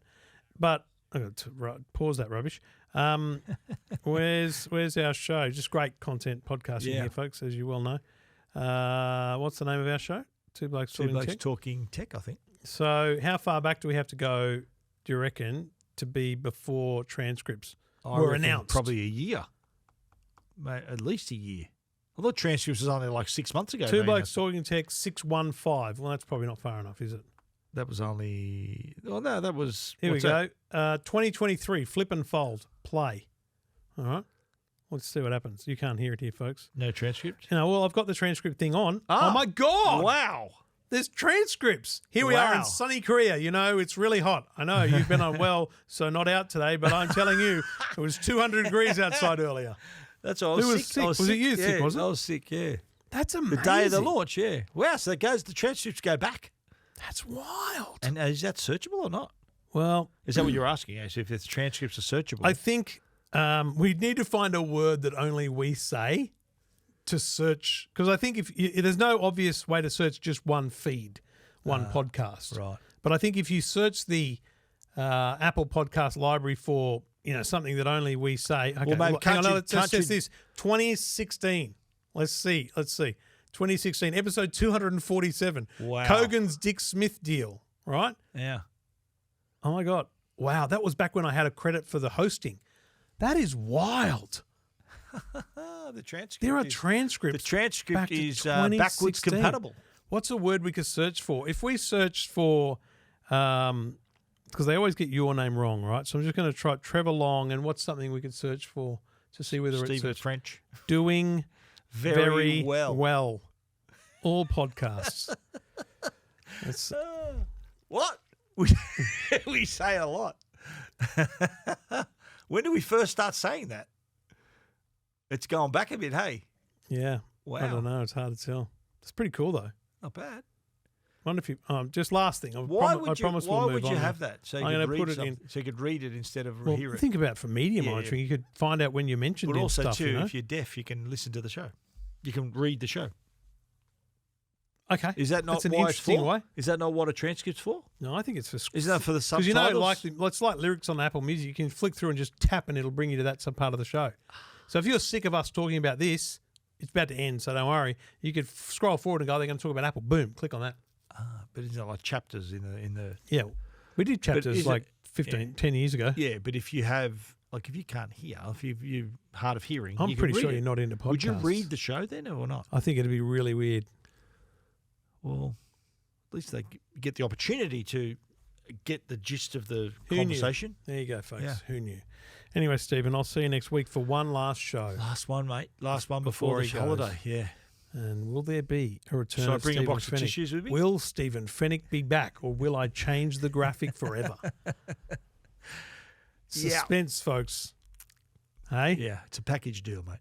But I'm going to pause that rubbish. Where's our show? Just great content podcasting here, folks, as you well know. What's the name of our show? Two Blokes Talking Tech, I think. So how far back do we have to go, do you reckon, to be before transcripts were announced? Probably a year. Mate, at least a year. I thought transcripts was only like 6 months ago. Two Blokes Talking Tech 615. Well, that's probably not far enough, is it? That was only... Oh, no, that was... Here we go. 2023, flip and fold, play. All right. Let's see what happens. You can't hear it here, folks. No transcript? Well, I've got the transcript thing on. Oh, my God. Wow. There's transcripts. Here we are in sunny Korea. You know, it's really hot. I know you've been unwell, so not out today, but I'm telling you, it was 200 degrees outside earlier. That's all. I was sick. Was it you sick, was it? I was sick, yeah. That's amazing. The day of the launch, yeah. Wow, so the transcripts go back. That's wild. And is that searchable or not? Well... Is that what you're asking, if the transcripts are searchable? I think we need to find a word that only we say to search, because I think if there's no obvious way to search just one feed, one podcast. Right. But I think if you search the Apple Podcast library for something that only we say, okay, well, maybe let's test this. 2016. Let's see. 2016, episode 247. Wow. Kogan's Dick Smith deal. Right? Yeah. Oh my God. Wow, that was back when I had a credit for the hosting. That is wild. The transcript. There are transcripts. The transcript is backwards backwards compatible. What's a word we could search for? If we search for, because they always get your name wrong, right? So I'm just going to try Trevor Long, and what's something we could search for to see whether Stephen it's French. Doing very well. All podcasts. What? We say a lot. When do we first start saying that? It's going back a bit, hey? Yeah. Wow. I don't know. It's hard to tell. It's pretty cool, though. Not bad. Wonder if you just last thing. Why would you have have that? So you could read it so you could read it instead of hear it. Think about it for media monitoring. You could find out when you mentioned but also stuff. Too, if you're deaf, you can listen to the show. You can read the show. Okay. Is that not That's an why it's interesting for? way? Is that not what a transcript's for? No, I think it's for... Isn't that for the subtitles? Because it's like lyrics on Apple Music. You can flick through and just tap and it'll bring you to that some part of the show. So if you're sick of us talking about this, it's about to end, so don't worry. You could scroll forward and go, they're going to talk about Apple. Boom, click on that. But isn't it like chapters in the... Yeah, we did chapters 10 years ago. Yeah, but if you have... Like if you can't hear, if you're hard of hearing... I'm pretty sure you're not into podcasts. Would you read the show then or not? I think it'd be really weird. Well, at least they get the opportunity to get the gist of the conversation. There you go, folks. Yeah. Who knew? Anyway, Stephen, I'll see you next week for one last show. Last one, mate. Last one before the holiday. Yeah. And will there be a return Shall I of bring Stephen a box of Fennick? tissues with me? Will Stephen Fennick be back, or will I change the graphic forever? Suspense, folks. Hey? Yeah, it's a package deal, mate.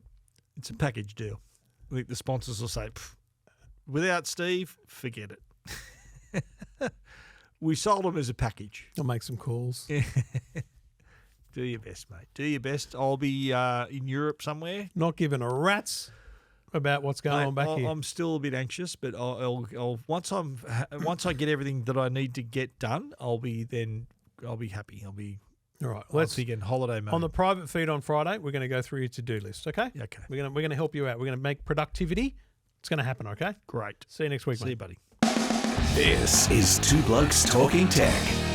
It's a package deal. I think the sponsors will say, without Steve, forget it. We sold them as a package. I'll make some calls. Do your best, mate. Do your best. I'll be in Europe somewhere. Not giving a rat's about what's going on back here. I'm still a bit anxious, but I'll once I get everything that I need to get done, I'll be happy. I'll be all right. Let's begin holiday mode. On the private feed on Friday, we're going to go through your to-do list. Okay. Okay. We're going to help you out. We're going to make productivity. It's going to happen. Okay. Great. See you next week. See mate. you, buddy. This is Two Blokes Talking Tech.